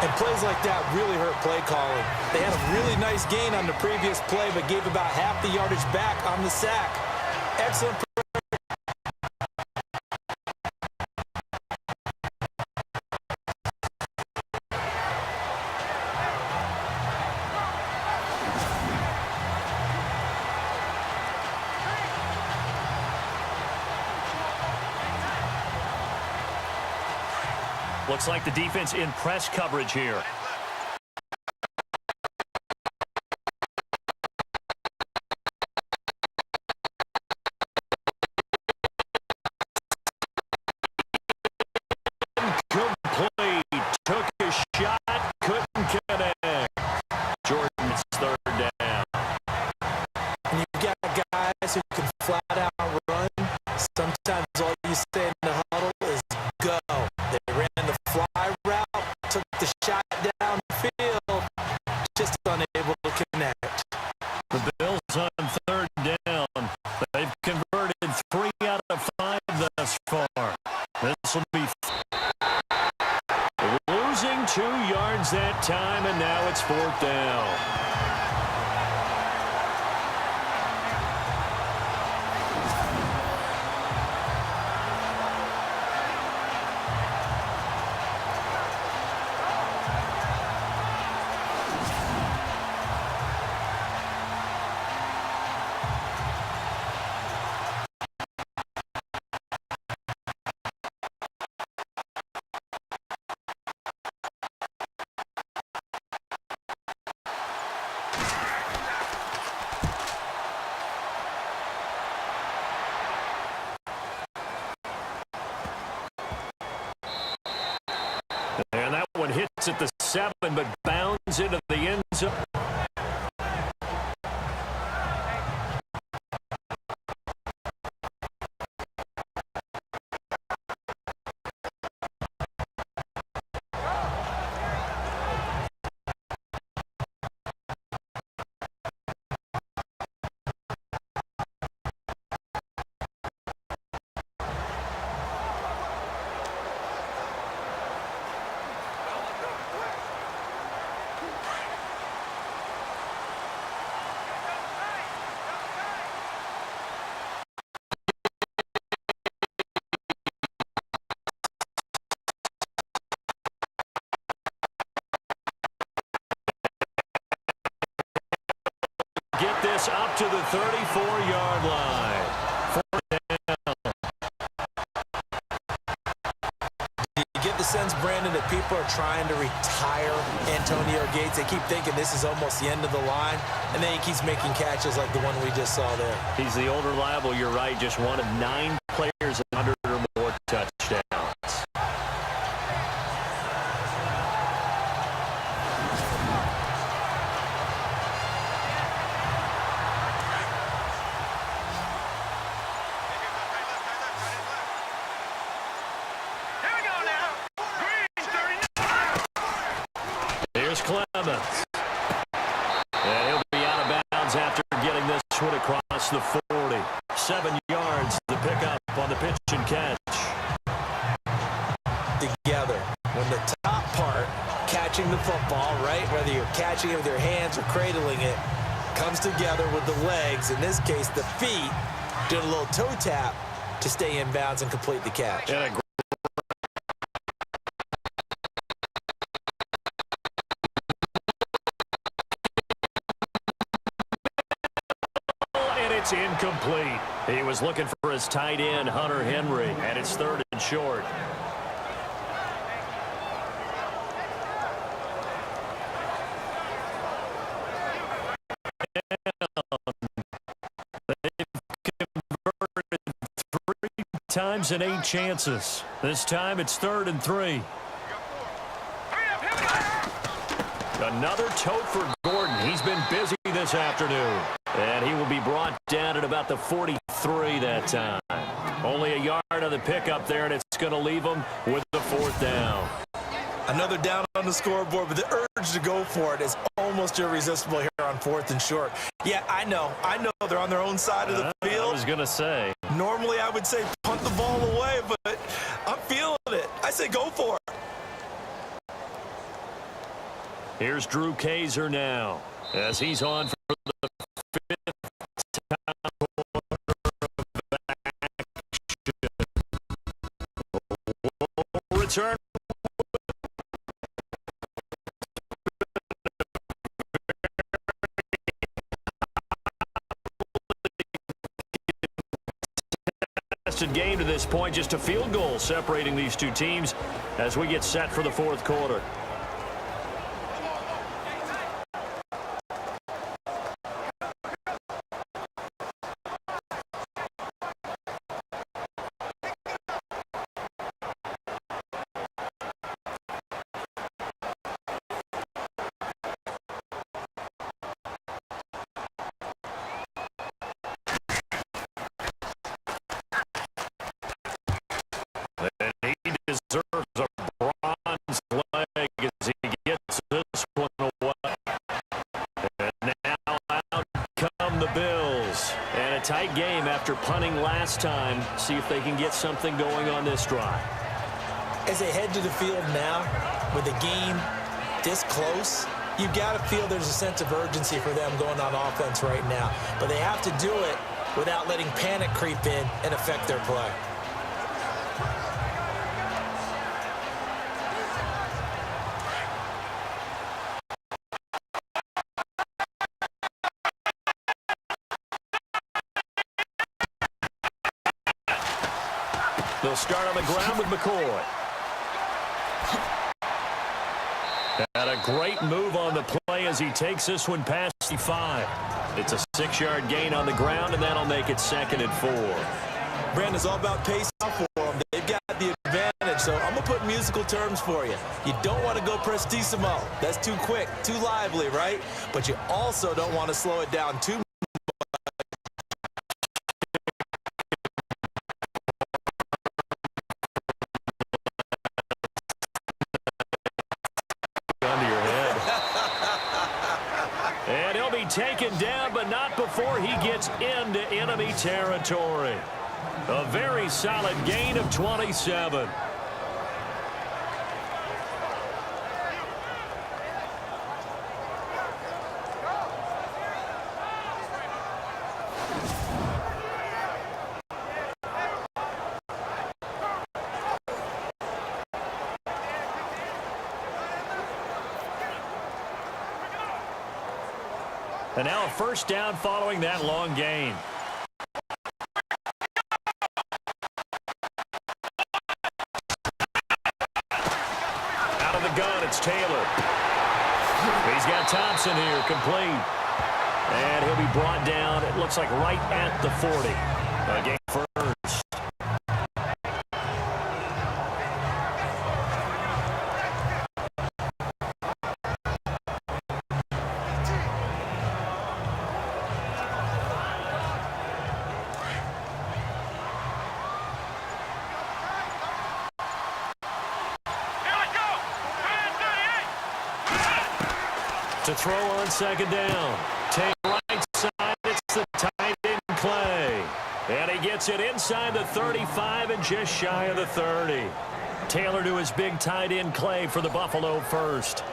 And plays like that really hurt play calling. They had a really nice gain on the previous play, but gave about half the yardage back on the sack. Excellent. Looks like the defense in press coverage here. Complete. Took a shot. Couldn't connect. Jordan's 3rd down. And you've got guys who can flat out run. Sometimes all you say in the huddle is go. They ran the fly route, took the shot downfield, just unable to connect. The Bills on 3rd down. They've converted 3 out of 5 thus far. This will be losing 2 yards that time, and now it's 4th down. And that one hits at the 7, but bounds into the end zone. Get this up to the 34-yard line. 4th down. You get the sense, Brandon, that people are trying to retire Antonio Gates. They keep thinking this is almost the end of the line, and then he keeps making catches like the one we just saw there. He's the old reliable, you're right, just one of 9 players with 100 or more touchdowns. Here's Clemens. And he'll be out of bounds after getting this one across the 40. 7 yards to pick up on the pitch and catch. Together. When the top part, catching the football, right, whether you're catching it with your hands or cradling it, comes together with the legs, in this case the feet, doing a little toe tap to stay in bounds and complete the catch. And it's incomplete. He was looking for his tight end, Hunter Henry, and it's 3rd and short. They've converted 3 times in 8 chances. This time it's 3rd and 3. Another tote for Gordon. He's been busy this afternoon. And he will be brought down at about the 43 that time. Only a yard on the pickup there, and it's going to leave him with the 4th down. Another down on the scoreboard, but the urge to go for it is almost irresistible here on 4th and short. Yeah, I know they're on their own side of the field. I was going to say. Normally I would say punt the ball away, but I'm feeling it. I say go for it. Here's Drew Kaiser now as he's on for the 5th time return. Game to this point, just a field goal separating these two teams as we get set for the 4th quarter. Deserves a bronze leg as he gets this one away. And now out come the Bills. And a tight game after punting last time. See if they can get something going on this drive. As they head to the field now with the game this close, you've got to feel there's a sense of urgency for them going on offense right now. But they have to do it without letting panic creep in and affect their play. They'll start on the ground with McCoy. And a great move on the play as he takes this one past the 5. It's a 6-yard gain on the ground, and that'll make it 2nd and 4. Brandon, it's all about pace for them. They've got the advantage, so I'm going to put musical terms for you. You don't want to go prestissimo. That's too quick, too lively, right? But you also don't want to slow it down too much. Taken down, but not before he gets into enemy territory. A very solid gain of 27. And now a first down following that long gain. Out of the gun, it's Taylor. He's got Thompson here, complete. And he'll be brought down, it looks like right at the 40. Gain first. To throw on 2nd down. Take right side. It's the tight end Clay. And he gets it inside the 35 and just shy of the 30. Taylor to his big tight end Clay for the Buffalo first.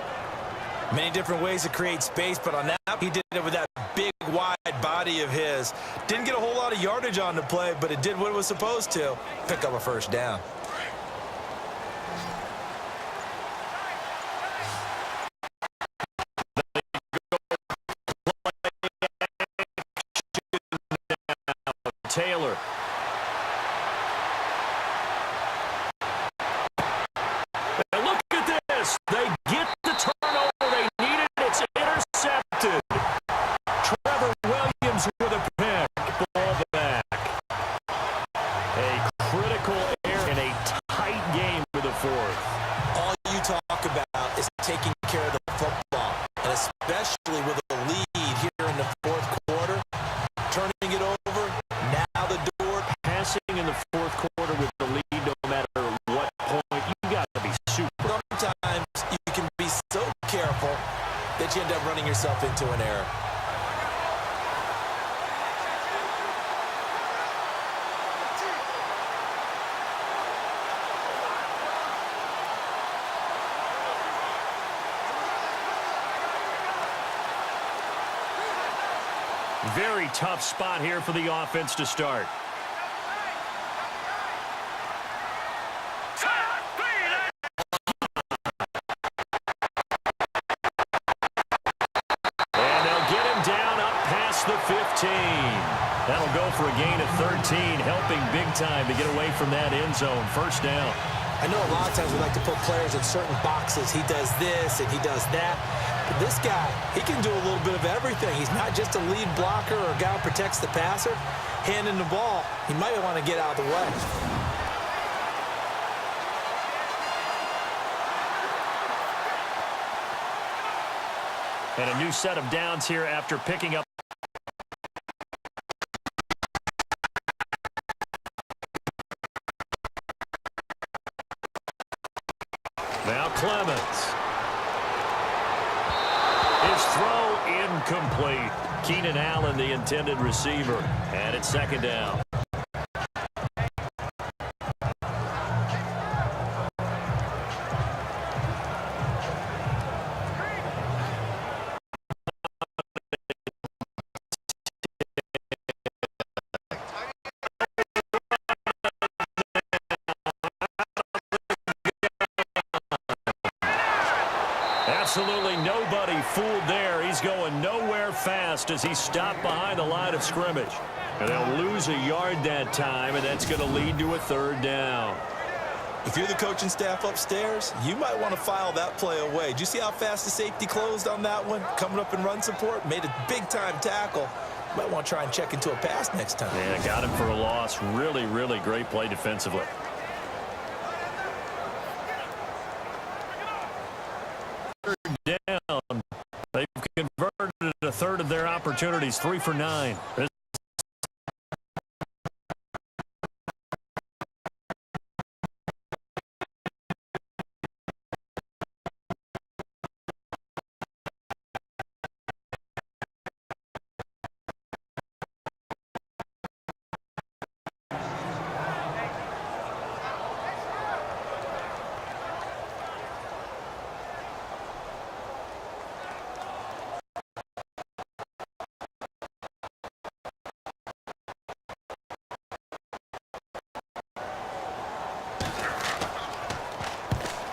Many different ways to create space, but on that, he did it with that big, wide body of his. Didn't get a whole lot of yardage on the play, but it did what it was supposed to. Pick up a first down. Taylor. And look at this. They get the turnover they needed. It's intercepted. Trevor Williams with a pick. Ball back. A critical error in a tight game with the 4th. All you talk about is taking care of the football, and especially with a lead here in the 4th quarter, turning it over. In the 4th quarter with the lead, no matter what point, you got to be super. Sometimes you can be so careful that you end up running yourself into an error. Very tough spot here for the offense to start. The 15. That'll go for a gain of 13, helping big time to get away from that end zone. First down. I know a lot of times we like to put players in certain boxes. He does this and he does that. But this guy, he can do a little bit of everything. He's not just a lead blocker or a guy who protects the passer. Handing the ball, he might want to get out of the way. And a new set of downs here after picking up. Now Clemens. His throw incomplete. Keenan Allen, the intended receiver. And it's 2nd down. Absolutely nobody fooled there. He's going nowhere fast as he stopped behind the line of scrimmage. And they'll lose a yard that time, and that's going to lead to a third down. If you're the coaching staff upstairs, you might want to file that play away. Did you see how fast the safety closed on that one? Coming up in run support, made a big-time tackle. You might want to try and check into a pass next time. Yeah, got him for a loss. Really, really great play defensively. Third down. They've converted a third of their opportunities, 3 for 9.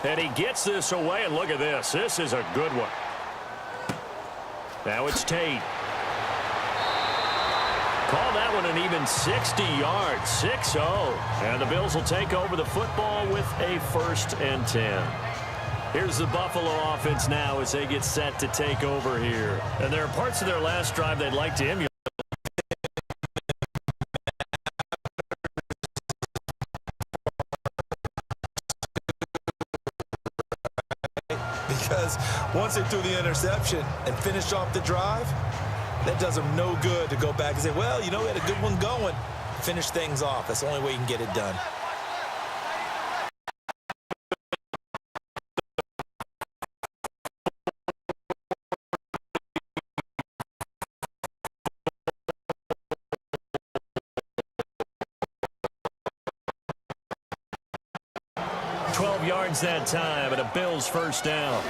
And he gets this away, and look at this. This is a good one. Now it's Tate. Call that one an even 60 yards, 6-0. And the Bills will take over the football with a 1st and 10. Here's the Buffalo offense now as they get set to take over here. And there are parts of their last drive they'd like to emulate. Because once they threw the interception and finished off the drive, that does them no good to go back and say, well, you know, we had a good one going. Finish things off. That's the only way you can get it done. Yards that time, and a Bills 1st down.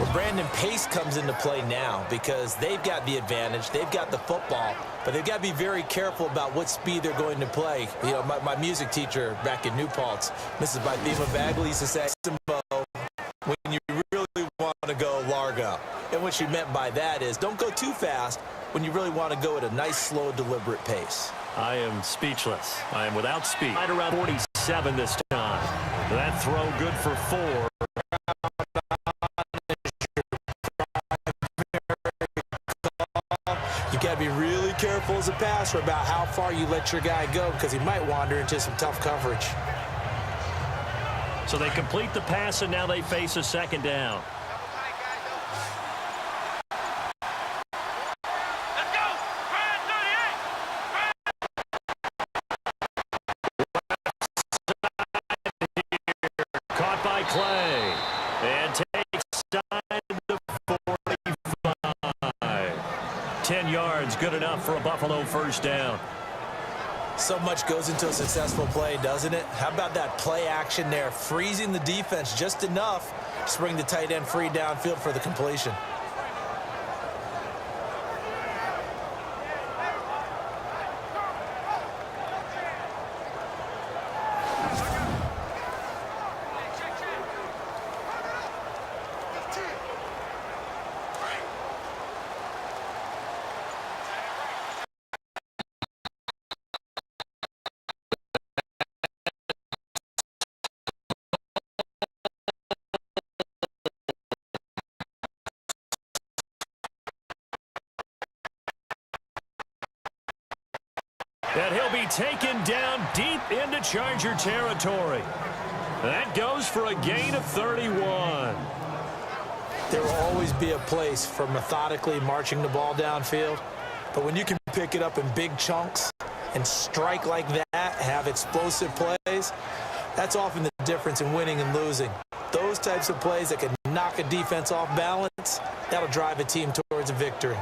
Well, Brandon, pace comes into play now because they've got the advantage. They've got the football, but they've got to be very careful about what speed they're going to play. You know, my music teacher back in New Paltz, Mrs. Bythema Bagley, used to say, when you really want to go Largo. And what she meant by that is don't go too fast when you really want to go at a nice, slow, deliberate pace. I am speechless. I am without speed. Right around 47 this time. That throw good for 4. You got to be really careful as a passer about how far you let your guy go because he might wander into some tough coverage. So they complete the pass, and now they face a 2nd down. Clay, and takes side the 45. 10 yards, good enough for a Buffalo 1st down. So much goes into a successful play, doesn't it? How about that play action there, freezing the defense just enough to bring the tight end free downfield for the completion. And he'll be taken down deep into Charger territory. That goes for a gain of 31. There will always be a place for methodically marching the ball downfield. But when you can pick it up in big chunks and strike like that, have explosive plays, that's often the difference in winning and losing. Those types of plays that can knock a defense off balance, that'll drive a team towards a victory.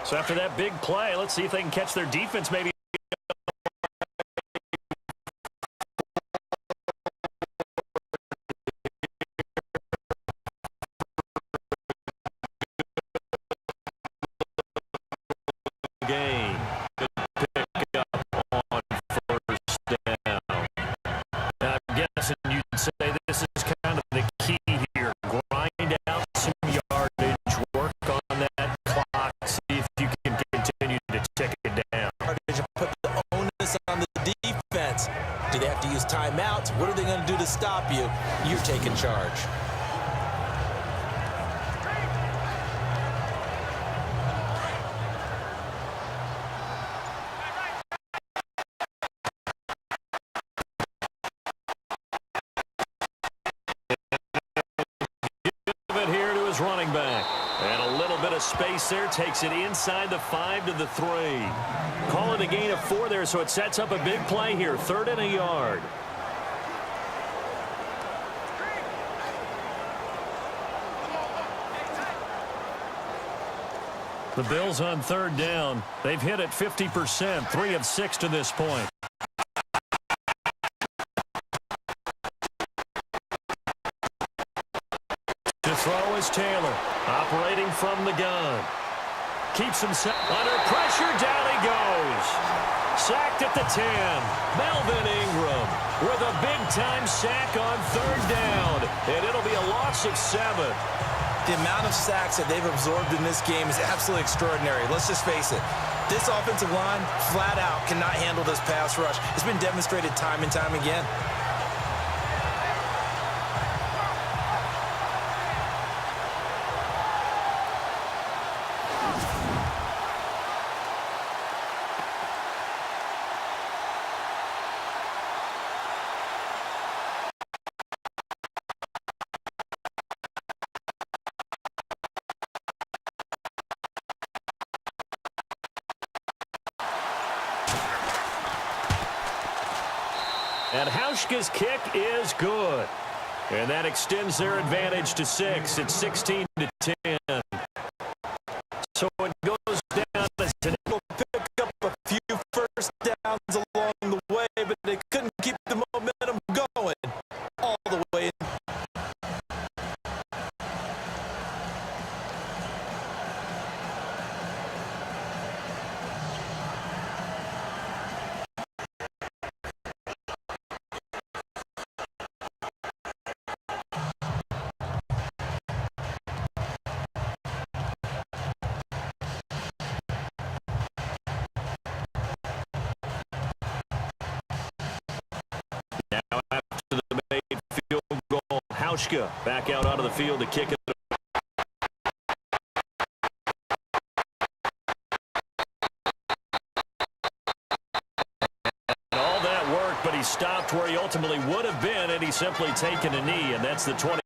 So after that big play, let's see if they can catch their defense maybe you're taking charge. Here to his running back. And a little bit of space there. Takes it inside the 5 to the 3. Call it a gain of 4 there, so it sets up a big play here. 3rd and a yard. The Bills on 3rd down. They've hit it 50%. 3 of 6 to this point. To throw is Taylor, operating from the gun. Keeps him under pressure, down he goes. Sacked at the 10. Melvin Ingram with a big-time sack on 3rd down, and it'll be a loss of 7. The amount of sacks that they've absorbed in this game is absolutely extraordinary. Let's just face it. This offensive line, flat out, cannot handle this pass rush. It's been demonstrated time and time again. And Hauschka's kick is good. And that extends their advantage to 6. It's 16 to 10. So it goes down as an Will pick up a few first downs along the way, but they couldn't keep the momentum going all the way. Now after the made field goal, Hauschka back out onto the field to kick it. And all that work, but he stopped where he ultimately would have been, and he's simply taken a knee, and that's the 20.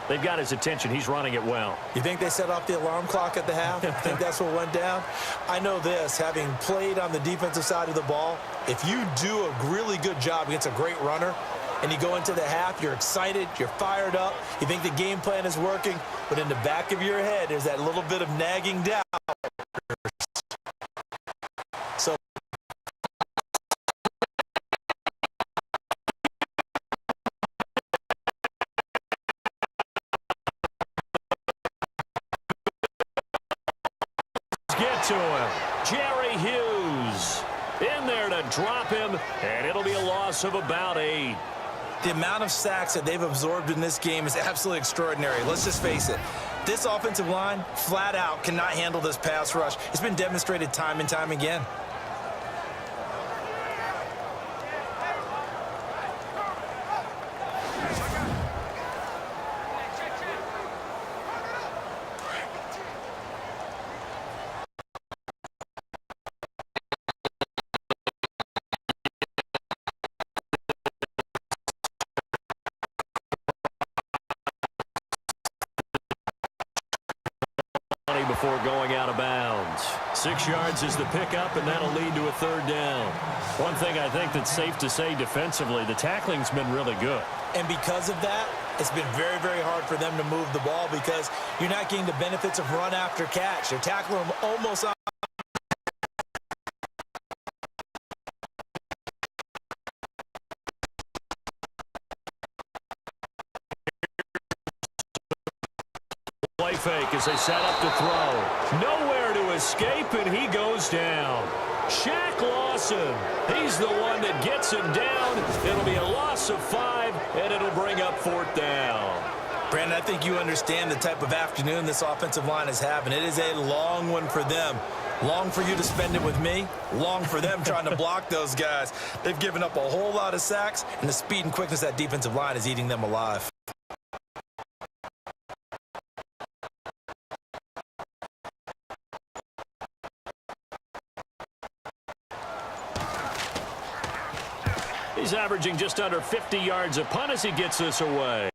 They've got his attention. He's running it well. You think they set off the alarm clock at the half? I think that's what went down? I know this, having played on the defensive side of the ball, if you do a really good job against a great runner and you go into the half, you're excited, you're fired up, you think the game plan is working, but in the back of your head, there's that little bit of nagging doubt. So get to him. Jerry Hughes in there to drop him, and it'll be a loss of about 8. the amount of sacks that they've absorbed in this game is absolutely extraordinary. Let's just face it. This offensive line, flat out, cannot handle this pass rush. It's been demonstrated time and time again. Before going out of bounds. 6 yards is the pickup, and that'll lead to a 3rd down. One thing I think that's safe to say defensively, the tackling's been really good. And because of that, it's been very, very hard for them to move the ball because you're not getting the benefits of run after catch. They're tackling them almost on. Play fake as they set up to throw. Nowhere to escape, and he goes down. Shaq Lawson, he's the one that gets him down. It'll be a loss of 5, and it'll bring up 4th down. Brandon, I think you understand the type of afternoon this offensive line is having. It is a long one for them. Long for you to spend it with me, long for them trying to block those guys. They've given up a whole lot of sacks, and the speed and quickness of that defensive line is eating them alive. He's averaging just under 50 yards a punt as he gets this away.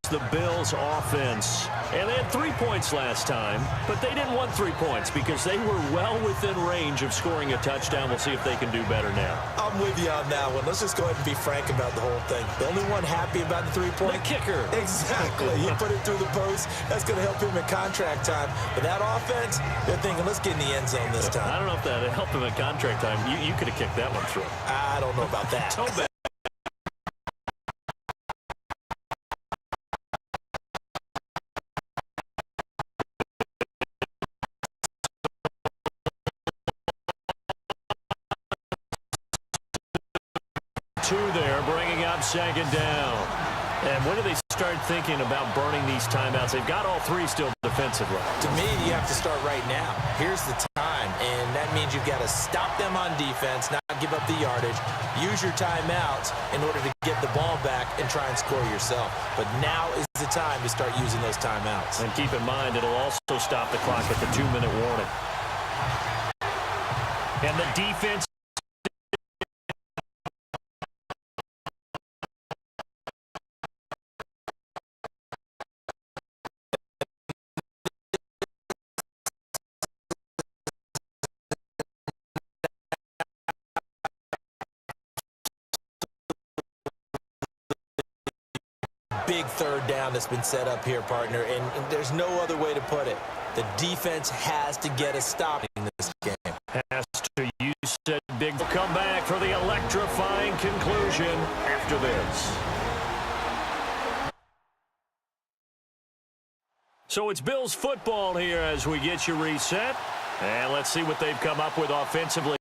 The Bills offense. And they had 3 points last time, but they didn't want 3 points because they were well within range of scoring a touchdown. We'll see if they can do better now. I'm with you on that one. Let's just go ahead and be frank about the whole thing. The only one happy about the 3-point? The kicker. Exactly. He put it through the post. That's going to help him in contract time. But that offense, they're thinking, let's get in the end zone this time. I don't know if that helped him in contract time. You could have kicked that one through. I don't know about that. So bad. Two there, bringing up second down. And when do they start thinking about burning these timeouts? They've got all 3 still defensively. To me, you have to start right now. Here's the time, and that means you've got to stop them on defense, not give up the yardage, use your timeouts in order to get the ball back and try and score yourself. But now is the time to start using those timeouts. And keep in mind, it'll also stop the clock at the 2-minute warning. And the defense big third down that's been set up here, partner, and there's no other way to put it. The defense has to get a stop in this game. Has to. You said big. Will come back for the electrifying conclusion after this. So it's Bills football here as we get you reset. And let's see what they've come up with offensively.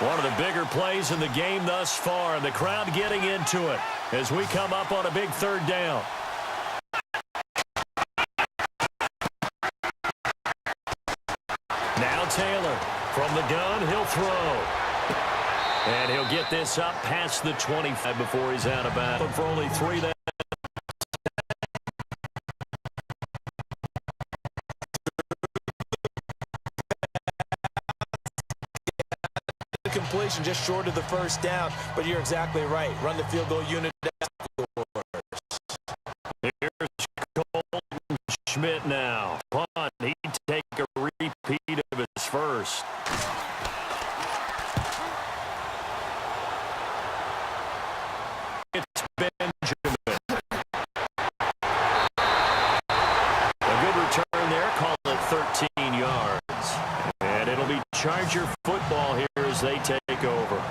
One of the bigger plays in the game thus far, and the crowd getting into it as we come up on a big third down. Now Taylor from the gun, he'll throw. And he'll get this up past the 25 before he's out of bounds. But for only 3 there. Completion just short of the first down, but you're exactly right. Run the field goal unit afterwards. Here's Colton Schmidt now. Punt. He'd take a repeat of his first. It's Benjamin. A good return there. Call it 13 yards. And it'll be Charger football here as they take over.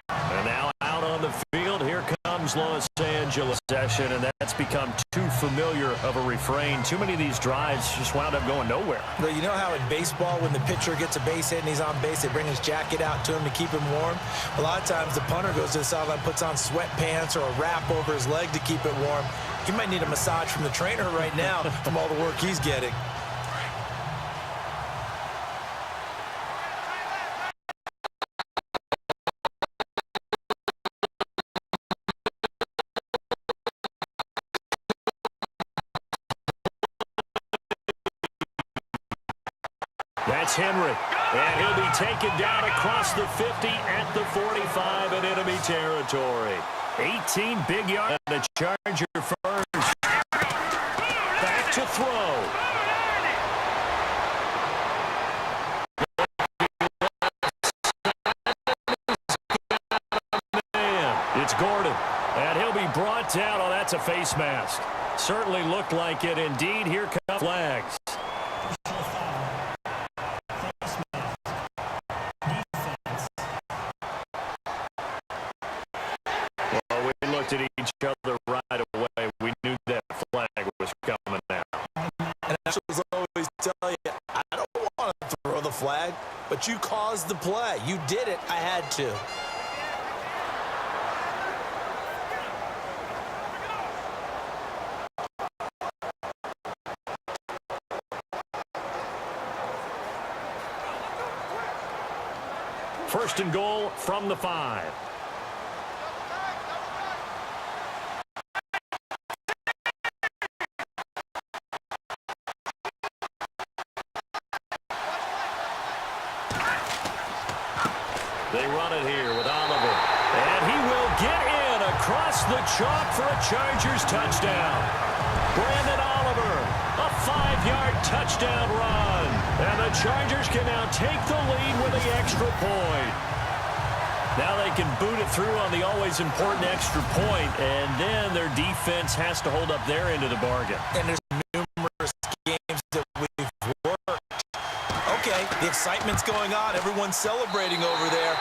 And now out on the field, here comes Los Angeles session, and that's become too familiar of a refrain. Too many of these drives just wound up going nowhere. But you know how in baseball, when the pitcher gets a base hit and he's on base, they bring his jacket out to him to keep him warm? A lot of times the punter goes to the sideline, puts on sweatpants or a wrap over his leg to keep it warm. He might need a massage from the trainer right now from all the work he's getting. That's Henry, and he'll be taken down across the 50 at the 45 in enemy territory. 18 big yards, and the Charger first. Back to throw. It's Gordon, and he'll be brought down. Oh, that's a face mask. Certainly looked like it. Indeed, here come flags. looked at each other right away. We knew that flag was coming out. And I was always tell you, I don't want to throw the flag, but you caused the play. You did it. I had to. First and goal from the 5. They run it here with Oliver. And he will get in across the chalk for a Chargers touchdown. Brandon Oliver, a 5-yard touchdown run. And the Chargers can now take the lead with the extra point. Now they can boot it through on the always important extra point, and then their defense has to hold up their end of the bargain. And there's numerous games that we've worked. Okay, the excitement's going on. Everyone's celebrating over there.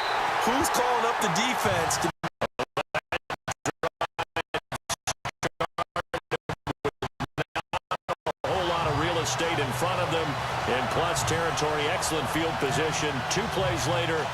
Who's calling up the defense to state in front of them in plus territory? Excellent field position. 2 plays later.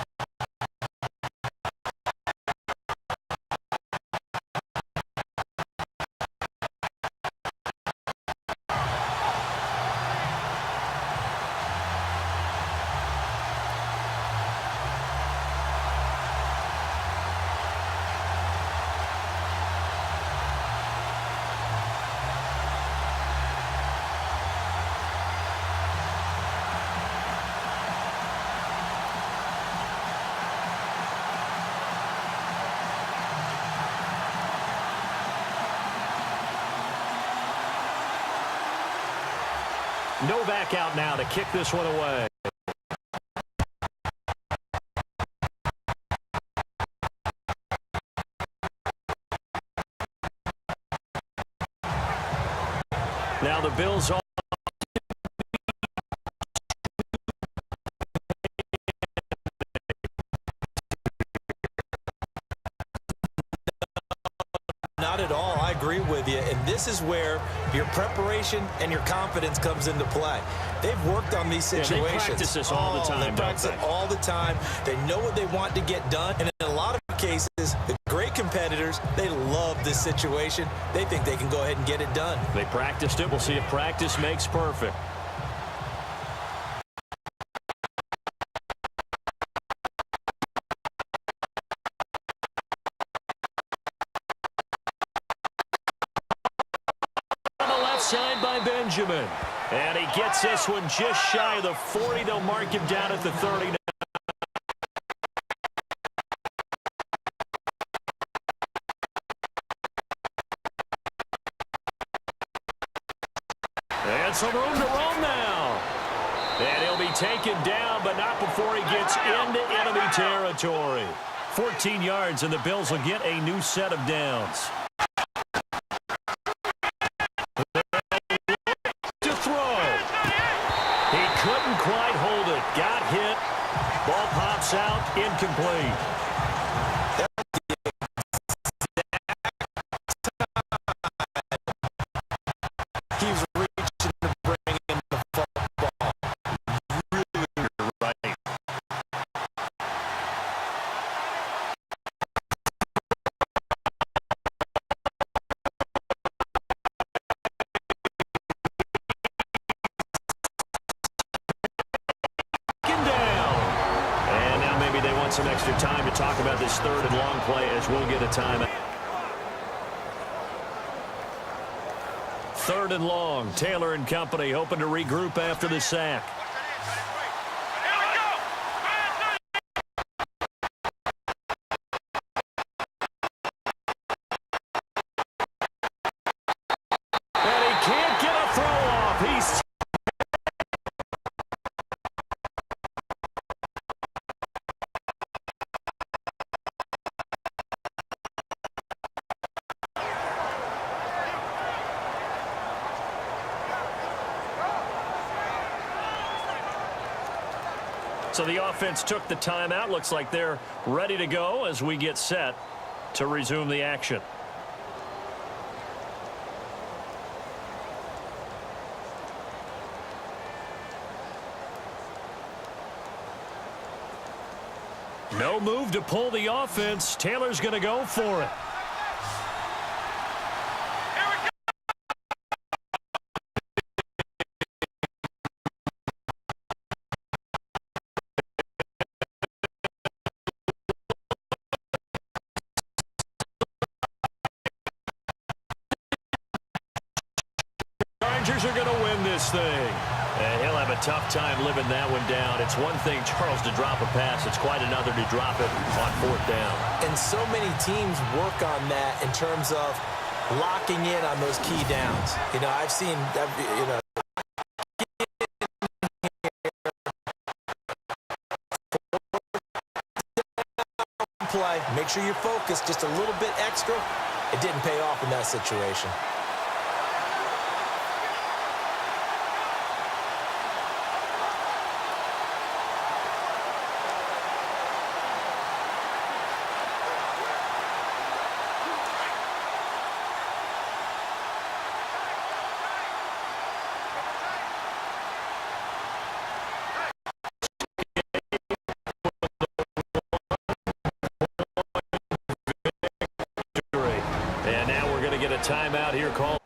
No back out now to kick this one away. Now the Bills on. Not at all. I agree with you. And this is where your preparation and your confidence comes into play. They've worked on these situations. Yeah, they practice this all the time. They practice it all the time. They know what they want to get done. And in a lot of cases, the great competitors, they love this situation. They think they can go ahead and get it done. They practiced it. We'll see if practice makes perfect. Side by Benjamin. And he gets this one just shy of the 40. They'll mark him down at the 30. And some room to roam now. And he'll be taken down, but not before he gets into enemy territory. 14 yards, and the Bills will get a new set of downs. Couldn't quite hold it. Got hit. Ball pops out. Incomplete. He's reaching to bring in the football. Really right. Some extra time to talk about this third and long play as we'll get a timeout. Third and long. Taylor and company hoping to regroup after the sack. And he can't get a throw off. He's So the offense took the timeout. Looks like they're ready to go as we get set to resume the action. No move to pull the offense. Taylor's going to go for it. Chargers are going to win this thing. And he'll have a tough time living that one down. It's one thing, Charles, to drop a pass. It's quite another to drop it on fourth down. And so many teams work on that in terms of locking in on those key downs. You know, I've seen, you know, play. Make sure you're focused just a little bit extra. It didn't pay off in that situation. And now we're going to get a timeout here called.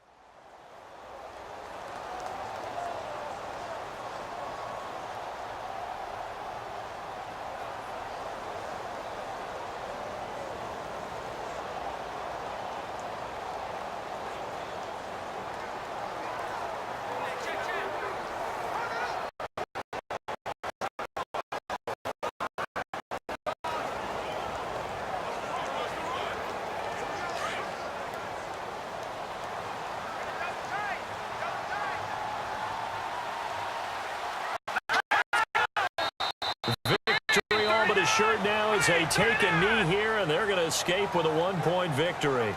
Victory all but assured now as they take a knee here, and they're going to escape with a one-point victory.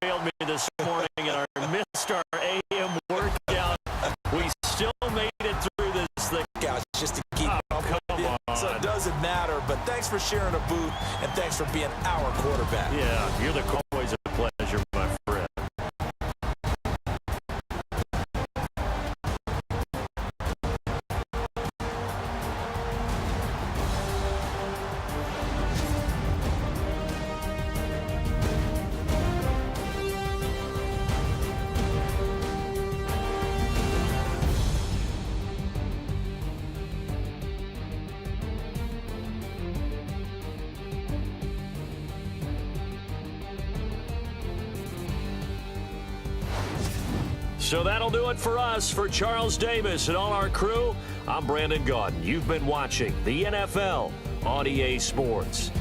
Failed me this morning in our missed our AM workout. We still made it through this thing. Gosh, just to keep up come with it. on. So it doesn't matter, but thanks for sharing a booth, and thanks for being our quarterback. Yeah, you're always a pleasure, my friend. So that'll do it for us. For Charles Davis and all our crew, I'm Brandon Gaudin. You've been watching the NFL on EA Sports.